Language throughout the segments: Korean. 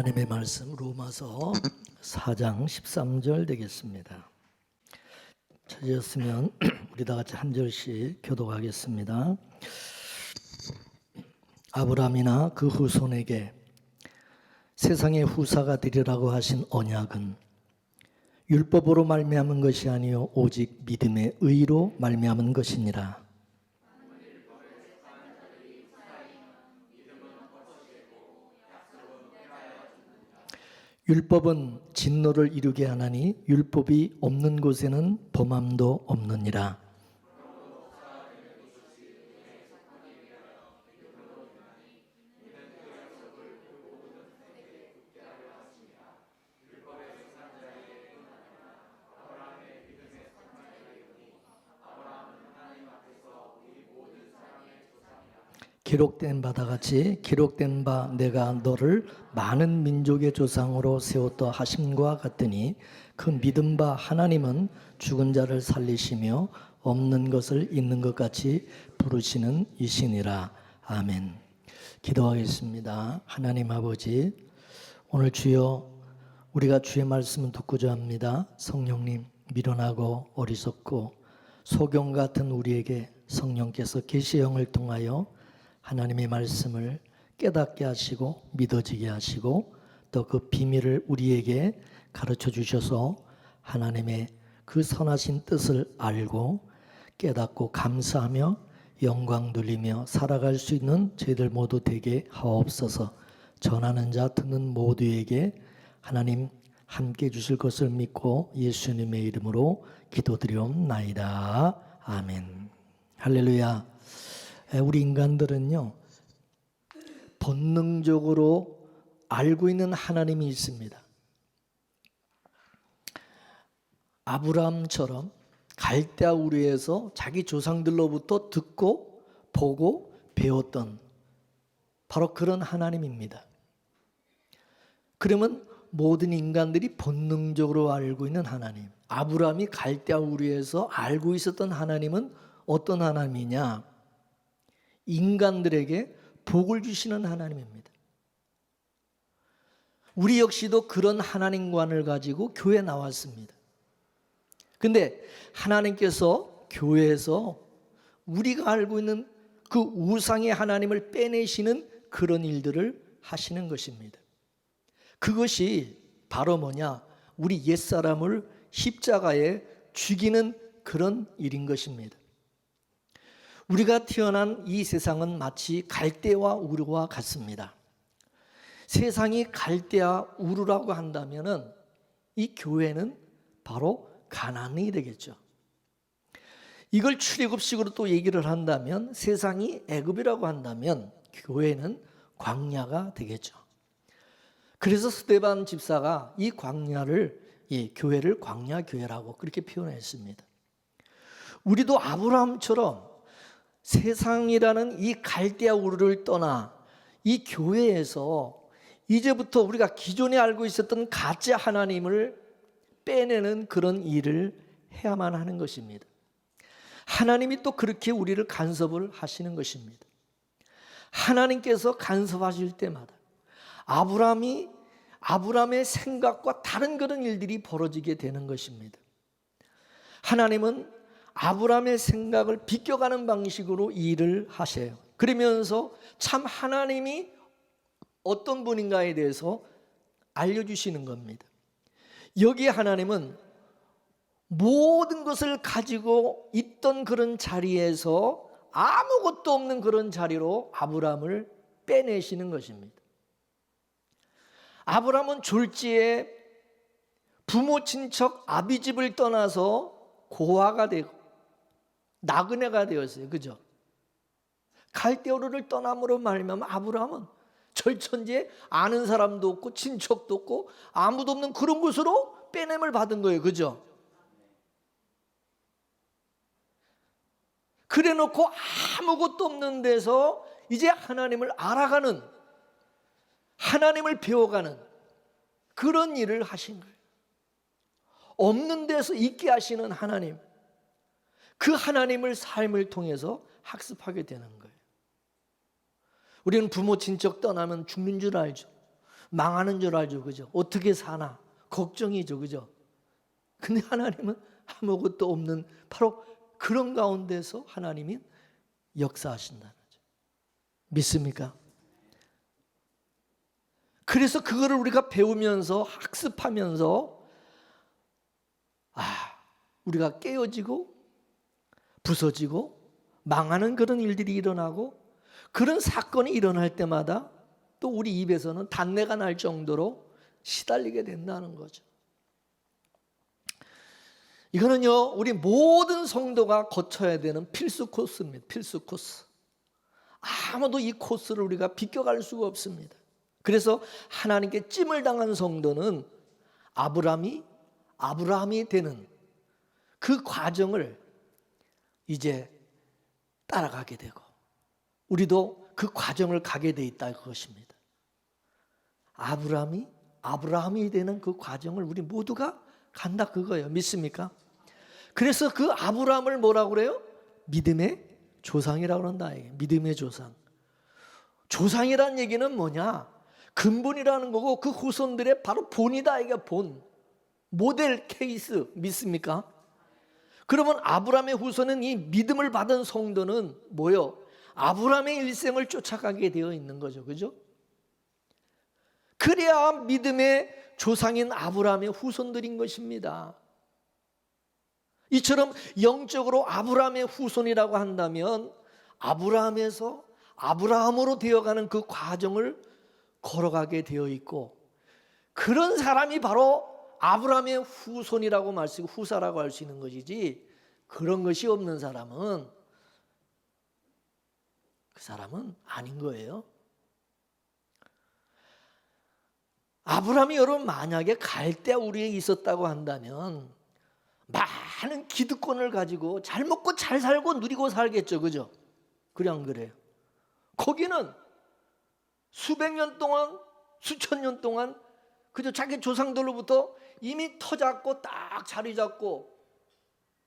하나님의 말씀 로마서 4장 13절 되겠습니다. 찾으셨으면 우리 다 같이 한 절씩 교독하겠습니다. 아브라함이나 그 후손에게 세상의 후사가 되리라고 하신 언약은 율법으로 말미암은 것이 아니요 오직 믿음의 의로 말미암은 것이니라. 율법은 진노를 이루게 하나니 율법이 없는 곳에는 범함도 없느니라. 기록된 바다 같이 기록된 바 내가 너를 많은 민족의 조상으로 세웠다 하심과 같으니 그 믿음 바 하나님은 죽은 자를 살리시며 없는 것을 있는 것 같이 부르시는 이시니라. 아멘. 기도하겠습니다. 하나님 아버지, 오늘 주여 우리가 주의 말씀을 듣고자 합니다. 성령님, 미련하고 어리석고 소경 같은 우리에게 성령께서 계시의 영을 통하여 하나님의 말씀을 깨닫게 하시고 믿어지게 하시고 또 그 비밀을 우리에게 가르쳐 주셔서 하나님의 그 선하신 뜻을 알고 깨닫고 감사하며 영광 돌리며 살아갈 수 있는 저희들 모두 되게 하옵소서. 전하는 자 듣는 모두에게 하나님 함께 주실 것을 믿고 예수님의 이름으로 기도드리옵나이다. 아멘. 할렐루야. 우리 인간들은요, 본능적으로 알고 있는 하나님이 있습니다. 아브라함처럼 갈대아 우르에서 자기 조상들로부터 듣고 보고 배웠던 바로 그런 하나님입니다. 그러면 모든 인간들이 본능적으로 알고 있는 하나님, 아브라함이 갈대아 우르에서 알고 있었던 하나님은 어떤 하나님이냐? 인간들에게 복을 주시는 하나님입니다. 우리 역시도 그런 하나님관을 가지고 교회에 나왔습니다. 근데 하나님께서 교회에서 우리가 알고 있는 그 우상의 하나님을 빼내시는 그런 일들을 하시는 것입니다. 그것이 바로 뭐냐? 우리 옛사람을 십자가에 죽이는 그런 일인 것입니다. 우리가 태어난 이 세상은 마치 갈대와 우르와 같습니다. 세상이 갈대와 우르라고 한다면 이 교회는 바로 가나안이 되겠죠. 이걸 출애굽식으로 또 얘기를 한다면 세상이 애굽이라고 한다면 교회는 광야가 되겠죠. 그래서 스데반 집사가 이 광야를, 이 교회를 광야교회라고 그렇게 표현했습니다. 우리도 아브라함처럼 세상이라는 이 갈대아 우르를 떠나 이 교회에서 이제부터 우리가 기존에 알고 있었던 가짜 하나님을 빼내는 그런 일을 해야만 하는 것입니다. 하나님이 또 그렇게 우리를 간섭을 하시는 것입니다. 하나님께서 간섭하실 때마다 아브라함의 생각과 다른 그런 일들이 벌어지게 되는 것입니다. 하나님은 아브라함의 생각을 비껴가는 방식으로 일을 하셔요. 그러면서 참 하나님이 어떤 분인가에 대해서 알려주시는 겁니다. 여기에 하나님은 모든 것을 가지고 있던 그런 자리에서 아무것도 없는 그런 자리로 아브라함을 빼내시는 것입니다. 아브라함은 졸지에 부모 친척 아비집을 떠나서 고아가 되고 나그네가 되었어요. 그죠? 갈대아우르를 떠남으로 말미암아 아브라함은 절천지에 아는 사람도 없고 친척도 없고 아무도 없는 그런 곳으로 빼냄을 받은 거예요. 그죠? 그래 놓고 아무것도 없는 데서 이제 하나님을 알아가는, 하나님을 배워가는 그런 일을 하신 거예요. 없는 데서 있게 하시는 하나님, 그 하나님을 삶을 통해서 학습하게 되는 거예요. 우리는 부모 친척 떠나면 죽는 줄 알죠. 망하는 줄 알죠, 그죠? 어떻게 사나 걱정이죠, 그죠? 근데 하나님은 아무것도 없는 바로 그런 가운데서 하나님이 역사하신다는 거죠. 믿습니까? 그래서 그거를 우리가 배우면서 학습하면서 우리가 깨어지고 부서지고 망하는 그런 일들이 일어나고 그런 사건이 일어날 때마다 또 우리 입에서는 단내가 날 정도로 시달리게 된다는 거죠. 이거는요, 우리 모든 성도가 거쳐야 되는 필수 코스입니다. 필수 코스. 아무도 이 코스를 우리가 비껴갈 수가 없습니다. 그래서 하나님께 찜을 당한 성도는 아브라함이 되는 그 과정을 이제 따라가게 되고 우리도 그 과정을 가게 돼 있다 그것입니다. 아브라함이 되는 그 과정을 우리 모두가 간다 그거예요. 믿습니까? 그래서 그 아브라함을 뭐라고 그래요? 믿음의 조상이라고 그런다. 믿음의 조상. 조상이라는 얘기는 뭐냐? 근본이라는 거고 그 후손들의 바로 본이다. 이게 본. 모델 케이스. 믿습니까? 그러면 아브라함의 후손은 이 믿음을 받은 성도는 뭐요? 아브라함의 일생을 쫓아가게 되어 있는 거죠. 그죠? 그래야 믿음의 조상인 아브라함의 후손들인 것입니다. 이처럼 영적으로 아브라함의 후손이라고 한다면 아브라함에서 아브라함으로 되어가는 그 과정을 걸어가게 되어 있고 그런 사람이 바로 아브라함의 후손이라고 말쓰고 후사라고 할 수 있는 것이지 그런 것이 없는 사람은 그 사람은 아닌 거예요. 아브라함이 여러분 만약에 갈대우르에 있었다고 한다면 많은 기득권을 가지고 잘 먹고 잘 살고 누리고 살겠죠. 그죠? 그래 안 그래요? 거기는 수백 년 동안 수천 년 동안 그죠? 자기 조상들로부터 이미 터 잡고 딱 자리 잡고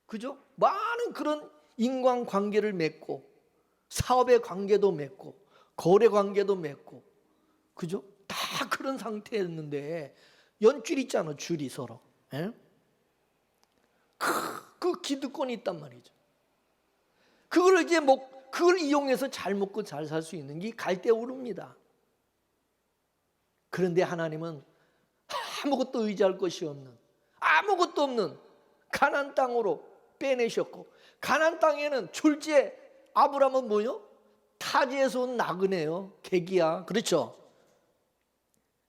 그죠? 많은 그런 인간관계를 맺고 사업의 관계도 맺고 거래 관계도 맺고 그죠? 다 그런 상태였는데 연줄 있잖아. 줄이 서로. 예? 그 기득권이 있단 말이죠. 그걸 이용해서 잘 먹고 잘 살 수 있는 게 갈대우르입니다. 그런데 하나님은 아무것도 의지할 것이 없는 아무것도 없는 가나안 땅으로 빼내셨고 가나안 땅에는 졸지에 아브라함은 뭐요? 타지에서 온 나그네요. 객이야. 그렇죠?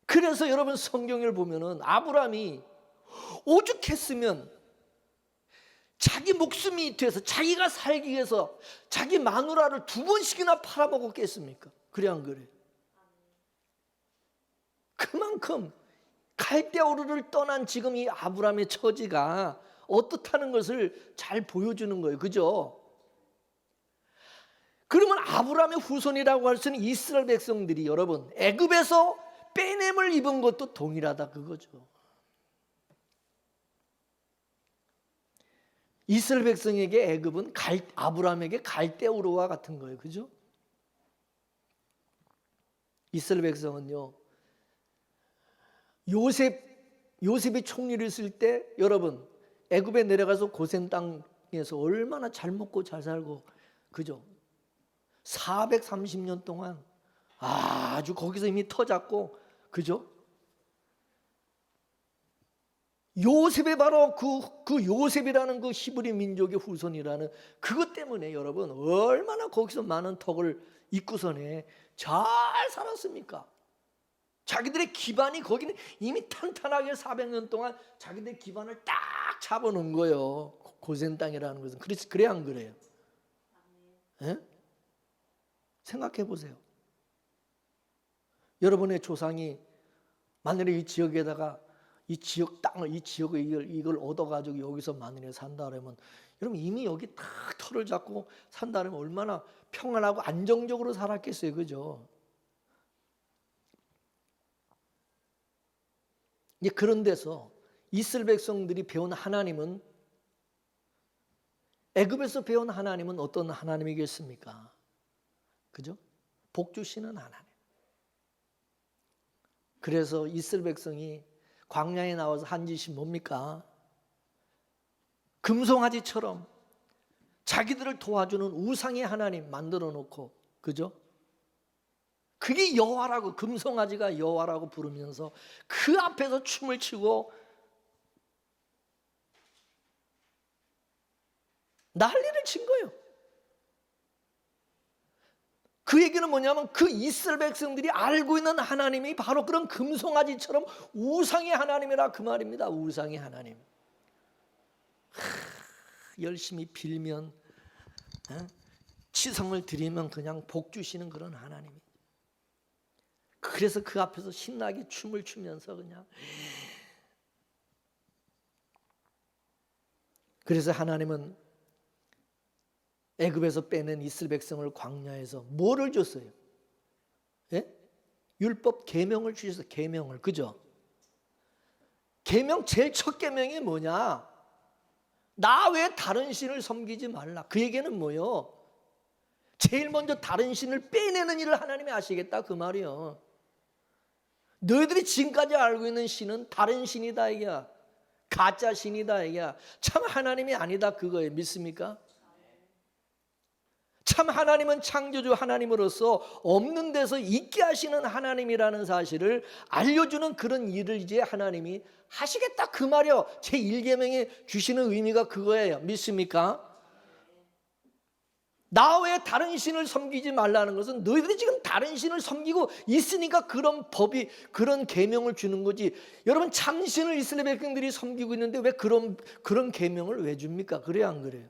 그래서 여러분 성경을 보면은 아브라함이 오죽했으면 자기 목숨이 돼서 자기가 살기 위해서 자기 마누라를 2번씩이나 팔아먹었겠습니까? 그래 안 그래? 그만큼 갈대우르를 떠난 지금 이 아브라함의 처지가 어떻다는 것을 잘 보여주는 거예요. 그죠? 그러면 아브라함의 후손이라고 할 수 있는 이스라엘 백성들이 여러분 애굽에서 빼냄을 입은 것도 동일하다 그거죠. 이스라엘 백성에게 애굽은 아브라함에게 갈대우르와 같은 거예요. 그죠? 이스라엘 백성은요. 요셉이 총리를 쓸 때 여러분 애굽에 내려가서 고센 땅에서 얼마나 잘 먹고 잘 살고 그죠? 430년 동안 아주 거기서 이미 터잡고 그죠? 요셉이 바로 그 요셉이라는 그 히브리 민족의 후손이라는 그것 때문에 여러분 얼마나 거기서 많은 덕을 입고서네 잘 살았습니까? 자기들의 기반이 거기는 이미 탄탄하게 400년 동안 자기들의 기반을 딱 잡아놓은 거예요. 고센 땅이라는 것은. 그래 안 그래요? 예? 생각해 보세요. 여러분의 조상이 만일에 이 지역에다가 이 지역 땅을 이 지역을 이걸 얻어가지고 여기서 만일에 산다 그러면 여러분 이미 여기 딱 터를 잡고 산다 그러면 얼마나 평안하고 안정적으로 살았겠어요. 그죠? 그런 데서 이스라엘 백성들이 배운 하나님은 애굽에서 배운 하나님은 어떤 하나님이겠습니까? 그죠? 복 주시는 하나님. 그래서 이스라엘 백성이 광야에 나와서 한 짓이 뭡니까? 금송아지처럼 자기들을 도와주는 우상의 하나님 만들어 놓고, 그죠? 그게 여호와라고, 금송아지가 여호와라고 부르면서 그 앞에서 춤을 추고 난리를 친 거예요. 그 얘기는 뭐냐면 그 이스라엘 백성들이 알고 있는 하나님이 바로 그런 금송아지처럼 우상의 하나님이라 그 말입니다. 우상의 하나님. 열심히 빌면, 치성을 드리면 그냥 복 주시는 그런 하나님이. 그래서 그 앞에서 신나게 춤을 추면서 그냥. 그래서 하나님은 애굽에서 빼낸 이스라엘 백성을 광야에서 뭐를 줬어요? 예? 율법 계명을 주셔서, 계명을, 그죠? 계명 제일 첫 계명이 뭐냐? 나 외에 다른 신을 섬기지 말라. 그 얘기는 뭐요? 제일 먼저 다른 신을 빼내는 일을 하나님이 하시겠다 그 말이요. 너희들이 지금까지 알고 있는 신은 다른 신이다 이게야. 가짜 신이다 이게야. 참 하나님이 아니다 그거예요. 믿습니까? 참 하나님은 창조주 하나님으로서 없는 데서 있게 하시는 하나님이라는 사실을 알려주는 그런 일을 이제 하나님이 하시겠다 그 말이요. 제1계명에 주시는 의미가 그거예요. 믿습니까? 나 외에 다른 신을 섬기지 말라는 것은 너희들이 지금 다른 신을 섬기고 있으니까 그런 법이, 그런 계명을 주는 거지. 여러분 참신을 이스라엘 백성들이 섬기고 있는데 왜 그런 계명을 왜 줍니까? 그래요 안 그래요?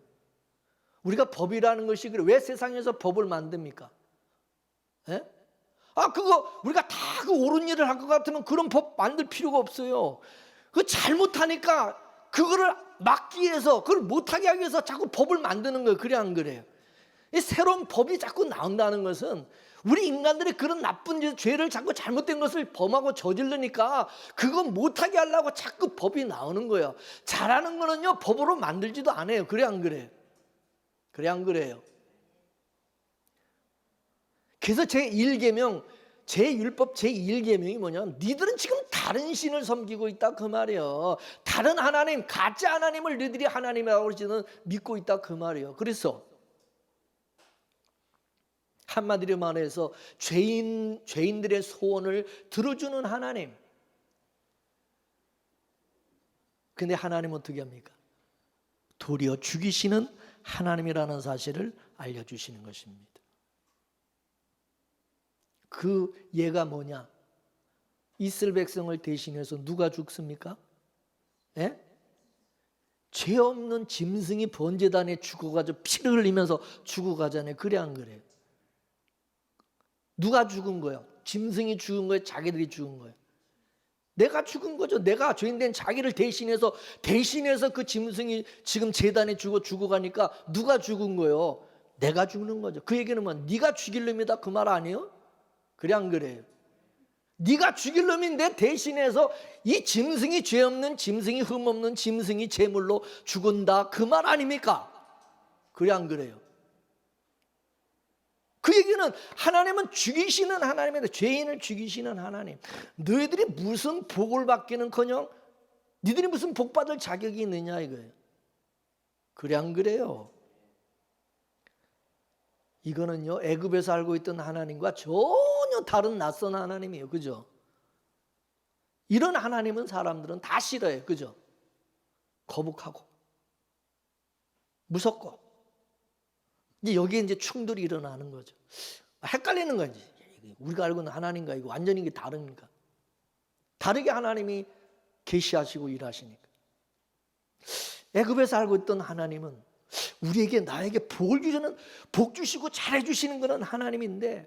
우리가 법이라는 것이 그래. 왜 세상에서 법을 만듭니까? 예? 그거 우리가 다 그 옳은 일을 할 것 같으면 그런 법 만들 필요가 없어요. 그 잘못하니까 그거를 막기 위해서, 그걸 못하게 하기 위해서 자꾸 법을 만드는 거예요. 그래 안 그래요? 이 새로운 법이 자꾸 나온다는 것은 우리 인간들이 그런 나쁜 죄를 자꾸 잘못된 것을 범하고 저지르니까 그거 못하게 하려고 자꾸 법이 나오는 거예요. 잘하는 거는요 법으로 만들지도 않아요. 그래 안 그래요? 그래 안 그래요? 그래서 제1계명, 제1법 제1계명이 뭐냐면 니들은 지금 다른 신을 섬기고 있다 그 말이에요. 다른 하나님, 가짜 하나님을 너희들이 하나님이라고 믿고 있다 그 말이에요. 그래서 한마디로 말해서 죄인들의 소원을 들어주는 하나님. 근데 하나님은 어떻게 합니까? 도리어 죽이시는 하나님이라는 사실을 알려주시는 것입니다. 그 예가 뭐냐? 이스라엘 백성을 대신해서 누가 죽습니까? 예? 죄 없는 짐승이 번제단에 죽어가지고 피를 흘리면서 죽어가잖아요. 그래 안 그래요? 누가 죽은 거예요? 짐승이 죽은 거예요? 자기들이 죽은 거예요? 내가 죽은 거죠. 내가 죄인된 자기를 대신해서 그 짐승이 지금 제단에 죽어가니까 누가 죽은 거예요? 내가 죽는 거죠. 그 얘기는 뭐 네가 죽일 놈이다 그 말 아니에요? 그래 안 그래요? 네가 죽일 놈이 내 대신해서 이 짐승이 죄 없는 짐승이 흠 없는 짐승이 제물로 죽은다 그 말 아닙니까? 그래 안 그래요? 그 얘기는 하나님은 죽이시는 하나님인데, 죄인을 죽이시는 하나님. 너희들이 무슨 복을 받기는커녕 너희들이 무슨 복 받을 자격이 있느냐 이거예요. 그래 안 그래요? 이거는요 애굽에서 알고 있던 하나님과 전혀 다른 낯선 하나님이에요. 그죠? 이런 하나님은 사람들은 다 싫어해요. 그죠? 거북하고 무섭고. 이제 여기에 이제 충돌이 일어나는 거죠. 헷갈리는 거지. 우리가 알고 있는 하나님과 이거 완전히 이게 다릅니까? 다르게 하나님이 계시하시고 일하시니까. 애굽에서 알고 있던 하나님은 우리에게 나에게 복을 주시는, 복 주시고 잘해 주시는 그런 하나님인데,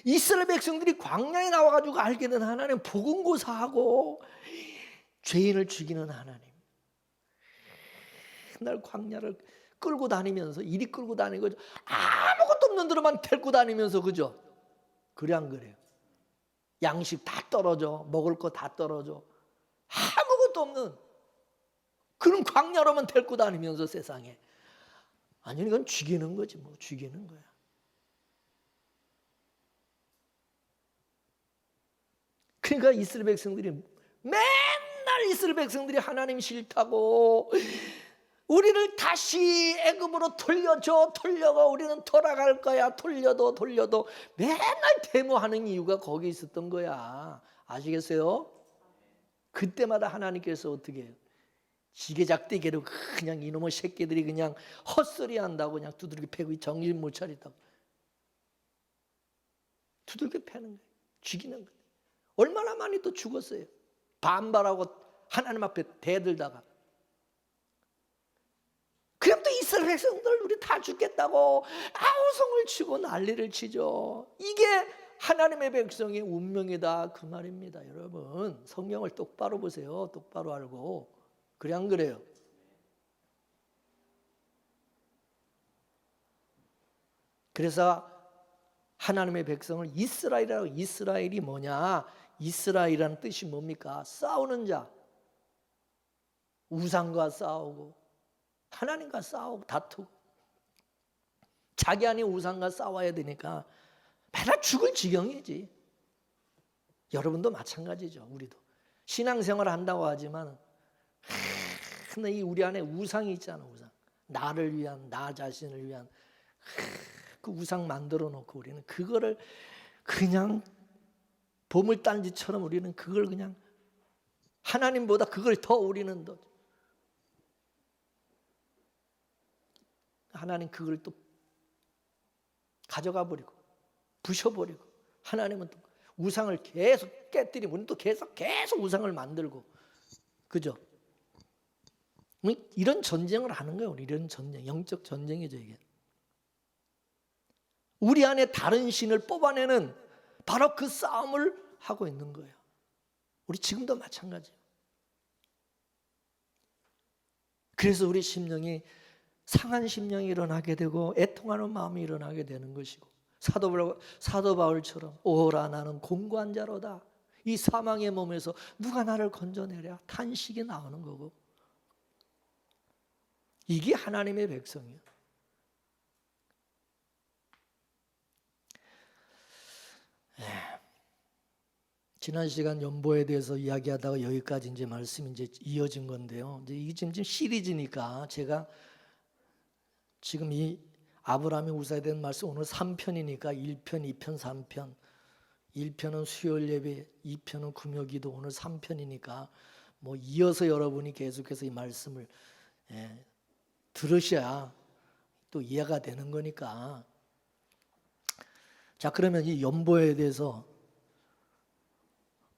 이스라엘 백성들이 광야에 나와가지고 알게 된 하나님, 복음고사하고 죄인을 죽이는 하나님. 날 광야를 끌고 다니면서, 이리 끌고 다니고 아무것도 없는 데로만 데리고 다니면서, 그죠? 그래 안 그래요? 양식 다 떨어져, 먹을 거 다 떨어져, 아무것도 없는 그런 광야로만 데리고 다니면서 세상에. 아니 이건 죽이는 거지 뭐. 죽이는 거야. 그러니까 이스라엘 백성들이 맨날 이스라엘 백성들이 하나님 싫다고 우리를 다시 애굽으로 돌려줘, 돌려가, 우리는 돌아갈 거야, 돌려도 맨날 데모하는 이유가 거기 있었던 거야. 아시겠어요? 그때마다 하나님께서 어떻게 해요? 지게작대기로 그냥 이놈의 새끼들이 그냥 헛소리 한다고 그냥 두들겨 패고 정신 못 차리다고 두들겨 패는 거예요. 죽이는 거예요. 얼마나 많이 또 죽었어요. 반발하고 하나님 앞에 대들다가. 그럼 또 이스라엘 백성들 우리 다 죽겠다고 아우성을 치고 난리를 치죠. 이게 하나님의 백성의 운명이다 그 말입니다. 여러분 성경을 똑바로 보세요. 똑바로 알고. 그래 안 그래요? 그래서 하나님의 백성을 이스라엘이라고. 이스라엘이 뭐냐? 이스라엘이라는 뜻이 뭡니까? 싸우는 자. 우상과 싸우고 하나님과 싸우고 다투고 자기 안에 우상과 싸워야 되니까 맨날 죽을 지경이지. 여러분도 마찬가지죠. 우리도 신앙생활을 한다고 하지만 근데 이 우리 안에 우상이 있잖아. 우상. 나를 위한, 나 자신을 위한 그 우상 만들어 놓고 우리는 그거를 그냥 보물단지처럼 우리는 그걸 그냥 하나님보다 그걸 더 우리는 더 하나님 그걸 또 가져가 버리고 부셔버리고 하나님은 또 우상을 계속 깨뜨리고 우리는 또 계속 우상을 만들고 그죠? 이런 전쟁을 하는 거예요. 이런 전쟁, 영적 전쟁이죠 이게. 우리 안에 다른 신을 뽑아내는 바로 그 싸움을 하고 있는 거예요. 우리 지금도 마찬가지예요. 그래서 우리 심령이 상한 심령이 일어나게 되고 애통하는 마음이 일어나게 되는 것이고 사도 바울처럼 오라 나는 공고한 자로다. 이 사망의 몸에서 누가 나를 건져내랴 탄식이 나오는 거고 이게 하나님의 백성이에요. 지난 시간 연보에 대해서 이야기하다가 여기까지 이제 말씀이 이제 이어진 건데요. 이제 이게 지금 시리즈니까 제가 지금 이 아브라함이 웃어야 되는 말씀 오늘 3편이니까 1편, 2편, 3편. 1편은 수요일 예배, 2편은 금요기도 오늘 3편이니까 뭐 이어서 여러분이 계속해서 이 말씀을 들으셔야 또 이해가 되는 거니까. 자, 그러면 이 연보에 대해서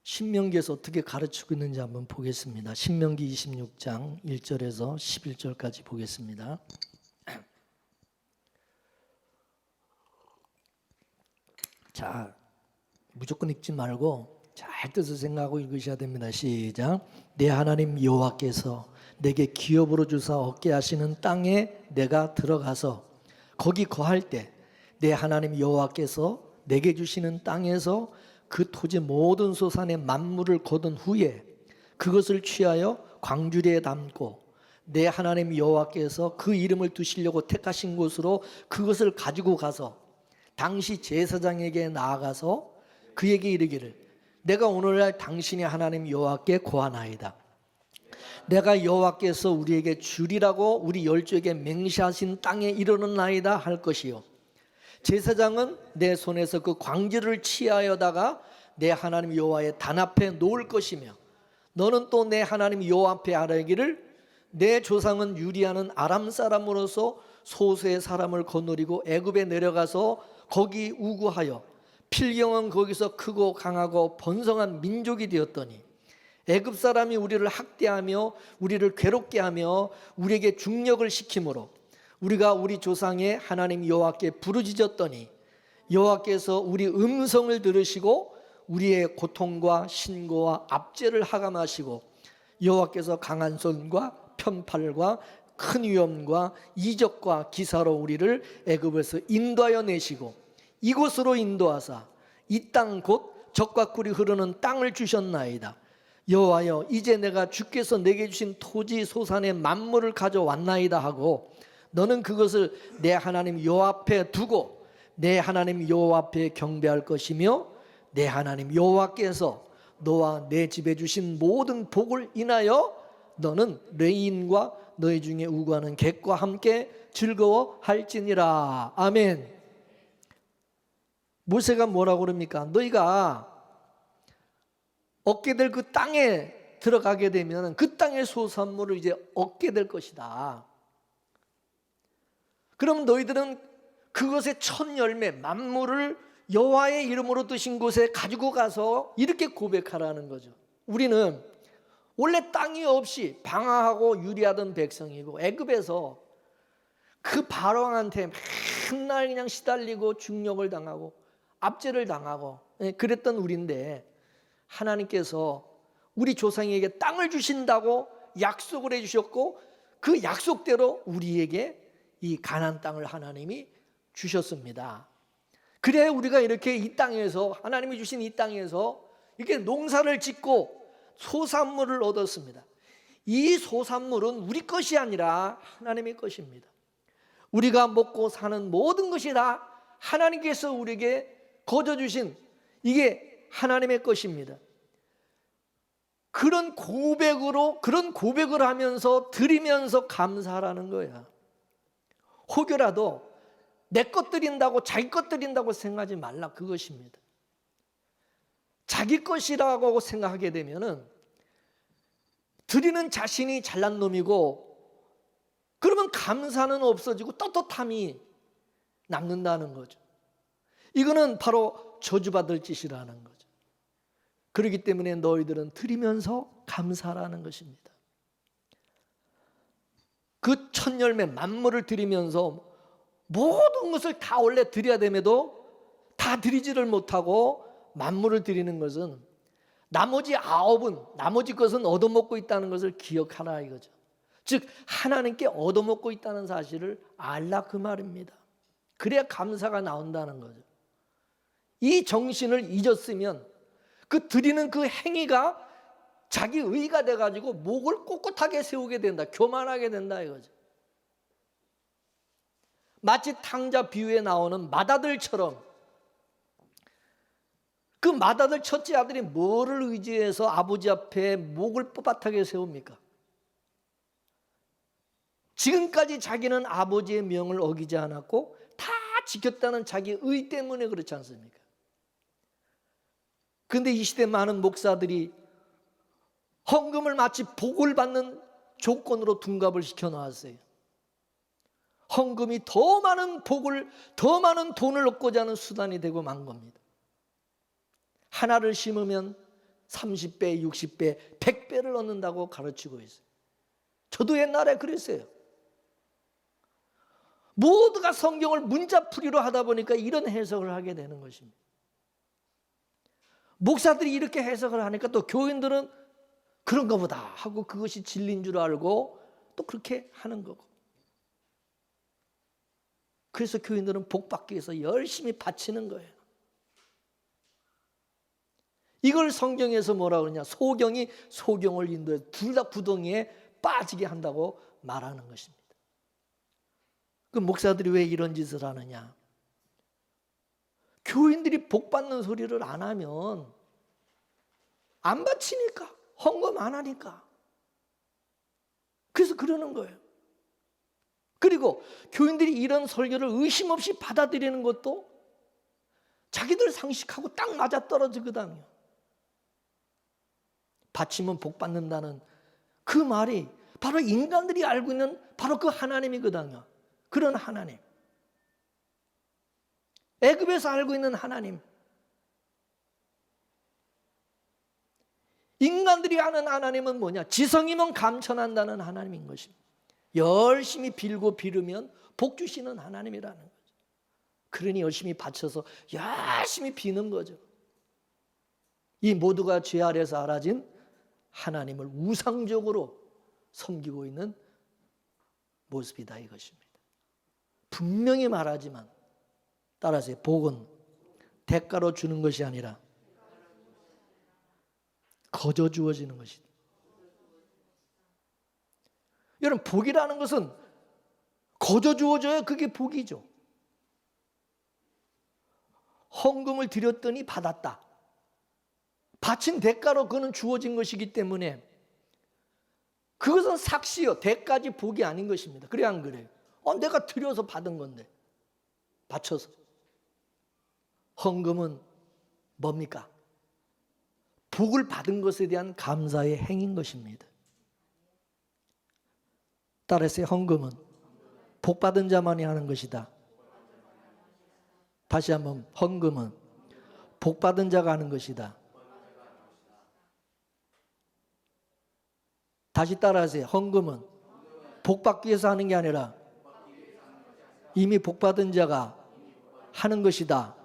신명기에서 어떻게 가르치고 있는지 한번 보겠습니다. 신명기 26장 1절에서 11절까지 보겠습니다. 자, 무조건 읽지 말고 잘 뜻을 생각하고 읽으셔야 됩니다. 시작. 내 하나님 여호와께서 내게 기업으로 주사 얻게 하시는 땅에 내가 들어가서 거기 거할 때 내 하나님 여호와께서 내게 주시는 땅에서 그 토지 모든 소산의 만물을 거둔 후에 그것을 취하여 광주리에 담고 내 하나님 여호와께서 그 이름을 두시려고 택하신 곳으로 그것을 가지고 가서 당시 제사장에게 나아가서 그에게 이르기를 내가 오늘날 당신의 하나님 여호와께 고하나이다. 내가 여호와께서 우리에게 주리라고 우리 열조에게 맹세하신 땅에 이르렀나이다 할 것이요. 제사장은 내 손에서 그 광지를 취하여다가 내 하나님 여호와의 단 앞에 놓을 것이며 너는 또 내 하나님 여호와 앞에 아뢰기를 내 조상은 유리하는 아람 사람으로서 소수의 사람을 거느리고 애굽에 내려가서 거기 우구하여 필경은 거기서 크고 강하고 번성한 민족이 되었더니 애굽 사람이 우리를 학대하며 우리를 괴롭게 하며 우리에게 중력을 시키므로 우리가 우리 조상의 하나님 여호와께 부르짖었더니 여호와께서 우리 음성을 들으시고 우리의 고통과 신고와 압제를 하감하시고 여호와께서 강한 손과 편팔과 큰 위엄과 이적과 기사로 우리를 애굽에서 인도하여 내시고 이곳으로 인도하사 이 땅 곧 젖과 꿀이 흐르는 땅을 주셨나이다. 여호와여 이제 내가 주께서 내게 주신 토지 소산의 만물을 가져왔나이다 하고 너는 그것을 내 하나님 여호와 앞에 두고 내 하나님 여호와 앞에 경배할 것이며 내 하나님 여호와께서 너와 내 집에 주신 모든 복을 인하여 너는 레인과 너희 중에 우고하는 객과 함께 즐거워할지니라. 아멘. 모세가 뭐라고 그럽니까? 너희가 얻게 될 그 땅에 들어가게 되면 그 땅의 소산물을 이제 얻게 될 것이다. 그럼 너희들은 그것의 첫 열매 만물을 여호와의 이름으로 드신 곳에 가지고 가서 이렇게 고백하라는 거죠. 우리는 원래 땅이 없이 방황하고 유리하던 백성이고 애굽에서 그 바로왕한테 맨날 그냥 시달리고 중력을 당하고 압제를 당하고 그랬던 우리인데, 하나님께서 우리 조상에게 땅을 주신다고 약속을 해주셨고 그 약속대로 우리에게 이 가나안 땅을 하나님이 주셨습니다. 그래야 우리가 이렇게 이 땅에서, 하나님이 주신 이 땅에서 이렇게 농사를 짓고 소산물을 얻었습니다. 이 소산물은 우리 것이 아니라 하나님의 것입니다. 우리가 먹고 사는 모든 것이 다 하나님께서 우리에게 거저 주신, 이게 하나님의 것입니다. 그런 고백을 하면서 드리면서 감사하라는 거야. 혹여라도 내 것 드린다고, 자기 것 드린다고 생각하지 말라, 그것입니다. 자기 것이라고 생각하게 되면은 드리는 자신이 잘난 놈이고, 그러면 감사는 없어지고 떳떳함이 남는다는 거죠. 이거는 바로 저주받을 짓이라는 거죠. 그렇기 때문에 너희들은 드리면서 감사하라는 것입니다. 그 첫 열매 만물을 드리면서 모든 것을 다 원래 드려야 됨에도 다 드리지를 못하고 만물을 드리는 것은 나머지 9은, 나머지 것은 얻어먹고 있다는 것을 기억하라 이거죠. 즉 하나님께 얻어먹고 있다는 사실을 알라, 그 말입니다. 그래야 감사가 나온다는 거죠. 이 정신을 잊었으면 그 드리는 그 행위가 자기 의가 돼가지고 목을 꼿꼿하게 세우게 된다, 교만하게 된다 이거죠. 마치 탕자 비유에 나오는 맏아들처럼, 그 맏아들 첫째 아들이 뭐를 의지해서 아버지 앞에 목을 뻣뻣하게 세웁니까? 지금까지 자기는 아버지의 명을 어기지 않았고 다 지켰다는 자기 의 때문에 그렇지 않습니까? 그런데 이 시대 많은 목사들이 헌금을 마치 복을 받는 조건으로 둔갑을 시켜놓았어요. 헌금이 더 많은 복을, 더 많은 돈을 얻고자 하는 수단이 되고 만 겁니다. 하나를 심으면 30배, 60배, 100배를 얻는다고 가르치고 있어요. 저도 옛날에 그랬어요. 모두가 성경을 문자풀이로 하다 보니까 이런 해석을 하게 되는 것입니다. 목사들이 이렇게 해석을 하니까 또 교인들은 그런가 보다 하고 그것이 진리인 줄 알고 또 그렇게 하는 거고. 그래서 교인들은 복 받기 위해서 열심히 바치는 거예요. 이걸 성경에서 뭐라고 그러냐, 소경이 소경을 인도해서 둘 다 구덩이에 빠지게 한다고 말하는 것입니다. 그 목사들이 왜 이런 짓을 하느냐? 교인들이 복 받는 소리를 안 하면 안 바치니까, 헌금 안 하니까. 그래서 그러는 거예요. 그리고 교인들이 이런 설교를 의심 없이 받아들이는 것도 자기들 상식하고 딱 맞아떨어지거든요. 바치면 복 받는다는 그 말이 바로 인간들이 알고 있는 바로 그 하나님이거든요. 그런 하나님, 애굽에서 알고 있는 하나님, 인간들이 아는 하나님은 뭐냐? 지성이면 감천한다는 하나님인 것입니다. 열심히 빌고 빌으면 복 주시는 하나님이라는 거죠. 그러니 열심히 바쳐서 열심히 비는 거죠. 이 모두가 죄 아래서 알아진 하나님을 우상적으로 섬기고 있는 모습이다 이것입니다. 분명히 말하지만 따라서 복은 대가로 주는 것이 아니라 거저 주어지는 것이다. 여러분, 복이라는 것은 거저 주어져야 그게 복이죠. 헌금을 드렸더니 받았다. 바친 대가로 그는 주어진 것이기 때문에 그것은 삭시요, 대가지 복이 아닌 것입니다. 그래 안 그래요? 내가 드려서 받은 건데, 바쳐서. 헌금은 뭡니까? 복을 받은 것에 대한 감사의 행인 것입니다. 따라서 헌금은 복 받은 자만이 하는 것이다. 다시 한번, 헌금은 복 받은 자가 하는 것이다. 다시 따라하세요. 헌금은 복 받기 위해서 하는 게 아니라 이미 복 받은 자가 하는 것이다.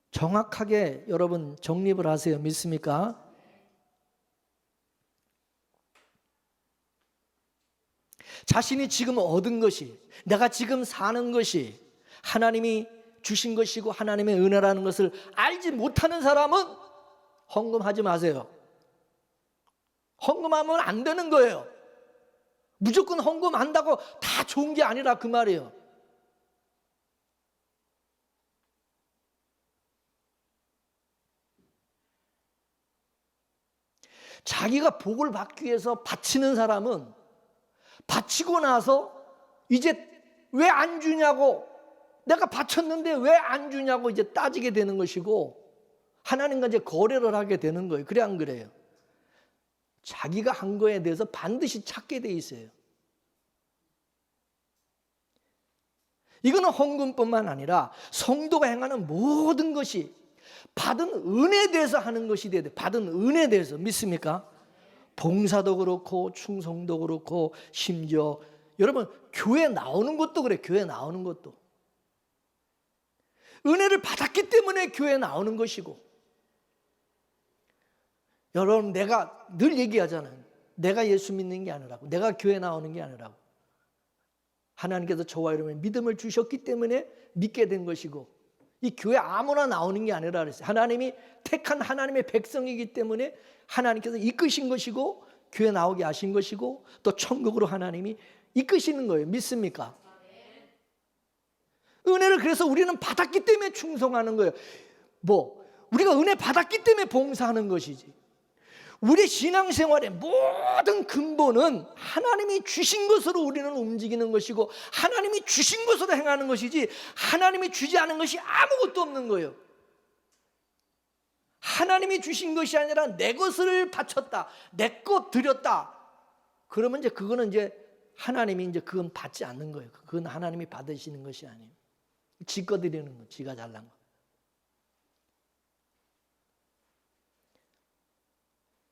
정확하게 여러분 정립을 하세요. 믿습니까? 자신이 지금 얻은 것이, 내가 지금 사는 것이 하나님이 주신 것이고 하나님의 은혜라는 것을 알지 못하는 사람은 헌금하지 마세요. 헌금하면 안 되는 거예요. 무조건 헌금한다고 다 좋은 게 아니라 그 말이에요. 자기가 복을 받기 위해서 바치는 사람은 바치고 나서 이제 왜 안 주냐고, 내가 바쳤는데 왜 안 주냐고 이제 따지게 되는 것이고 하나님과 이제 거래를 하게 되는 거예요. 그래 안 그래요? 자기가 한 거에 대해서 반드시 찾게 돼 있어요. 이거는 헌금뿐만 아니라 성도가 행하는 모든 것이 받은 은혜에 대해서 하는 것이 돼야 돼. 받은 은혜에 대해서. 믿습니까? 봉사도 그렇고 충성도 그렇고 심지어 여러분 교회 나오는 것도 그래. 교회 나오는 것도 은혜를 받았기 때문에 교회 나오는 것이고, 여러분 내가 늘 얘기하잖아요. 내가 예수 믿는 게 아니라고, 내가 교회 나오는 게 아니라고. 하나님께서 저와 여러분의 믿음을 주셨기 때문에 믿게 된 것이고, 이 교회 아무나 나오는 게 아니라 그랬어요. 하나님이 택한 하나님의 백성이기 때문에 하나님께서 이끄신 것이고 교회 나오게 하신 것이고 또 천국으로 하나님이 이끄시는 거예요. 믿습니까? 은혜를 그래서 우리는 받았기 때문에 충성하는 거예요. 우리가 은혜 받았기 때문에 봉사하는 것이지. 우리 신앙생활의 모든 근본은 하나님이 주신 것으로 우리는 움직이는 것이고 하나님이 주신 것으로 행하는 것이지 하나님이 주지 않은 것이 아무것도 없는 거예요. 하나님이 주신 것이 아니라 내 것을 바쳤다, 내 것 드렸다. 그러면 이제 그거는 이제 하나님이 이제 그건 받지 않는 거예요. 그건 하나님이 받으시는 것이 아니에요. 지 거 드리는 거, 지가 잘난 거.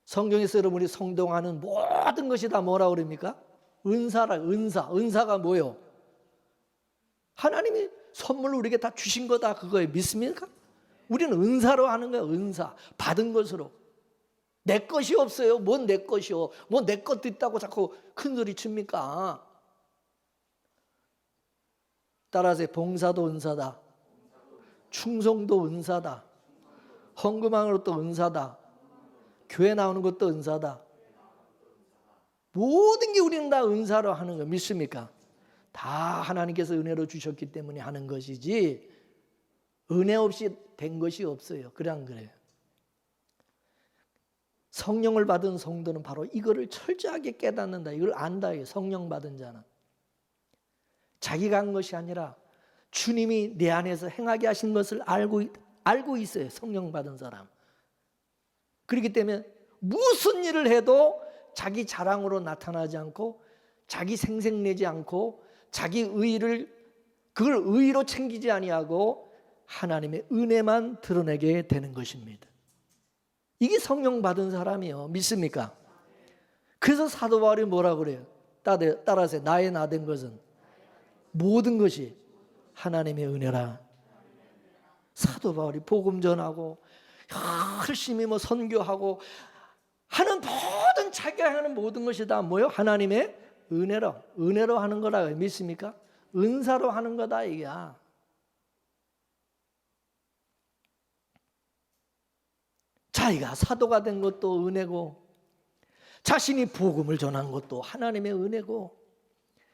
성경에서 여러분이 성동하는 모든 것이 다 뭐라 그럽니까? 은사라. 은사가 뭐예요? 하나님이 선물로 우리에게 다 주신 거다 그거예요. 믿습니까? 우리는 은사로 하는 거예요. 은사 받은 것으로. 내 것이 없어요. 뭔 내 것이요? 뭐 내 것도 있다고 자꾸 큰 소리 칩니까? 따라서 봉사도 은사다, 충성도 은사다, 헌금하는 것도 은사다, 교회 나오는 것도 은사다. 모든 게 우리는 다 은사로 하는 거 믿습니까? 다 하나님께서 은혜로 주셨기 때문에 하는 것이지 은혜 없이 된 것이 없어요. 그래 안 그래요? 성령을 받은 성도는 바로 이거를 철저하게 깨닫는다. 이걸 안다. 성령 받은 자는 자기가 한 것이 아니라 주님이 내 안에서 행하게 하신 것을 알고 있어요. 성령 받은 사람. 그렇기 때문에 무슨 일을 해도 자기 자랑으로 나타나지 않고 자기 생색내지 않고 자기 의의를 그걸 의의로 챙기지 아니하고 하나님의 은혜만 드러내게 되는 것입니다. 이게 성령 받은 사람이요. 믿습니까? 그래서 사도 바울이 뭐라고 그래요? 따라서 나의 나 된 것은 모든 것이 하나님의 은혜라. 사도 바울이 복음 전하고 열심히 선교하고 하는 모든 자기가 하는 모든 것이 다 뭐요? 하나님의 은혜로 하는 거라. 믿습니까? 은사로 하는 거다 이게야. 자기가 사도가 된 것도 은혜고 자신이 복음을 전한 것도 하나님의 은혜고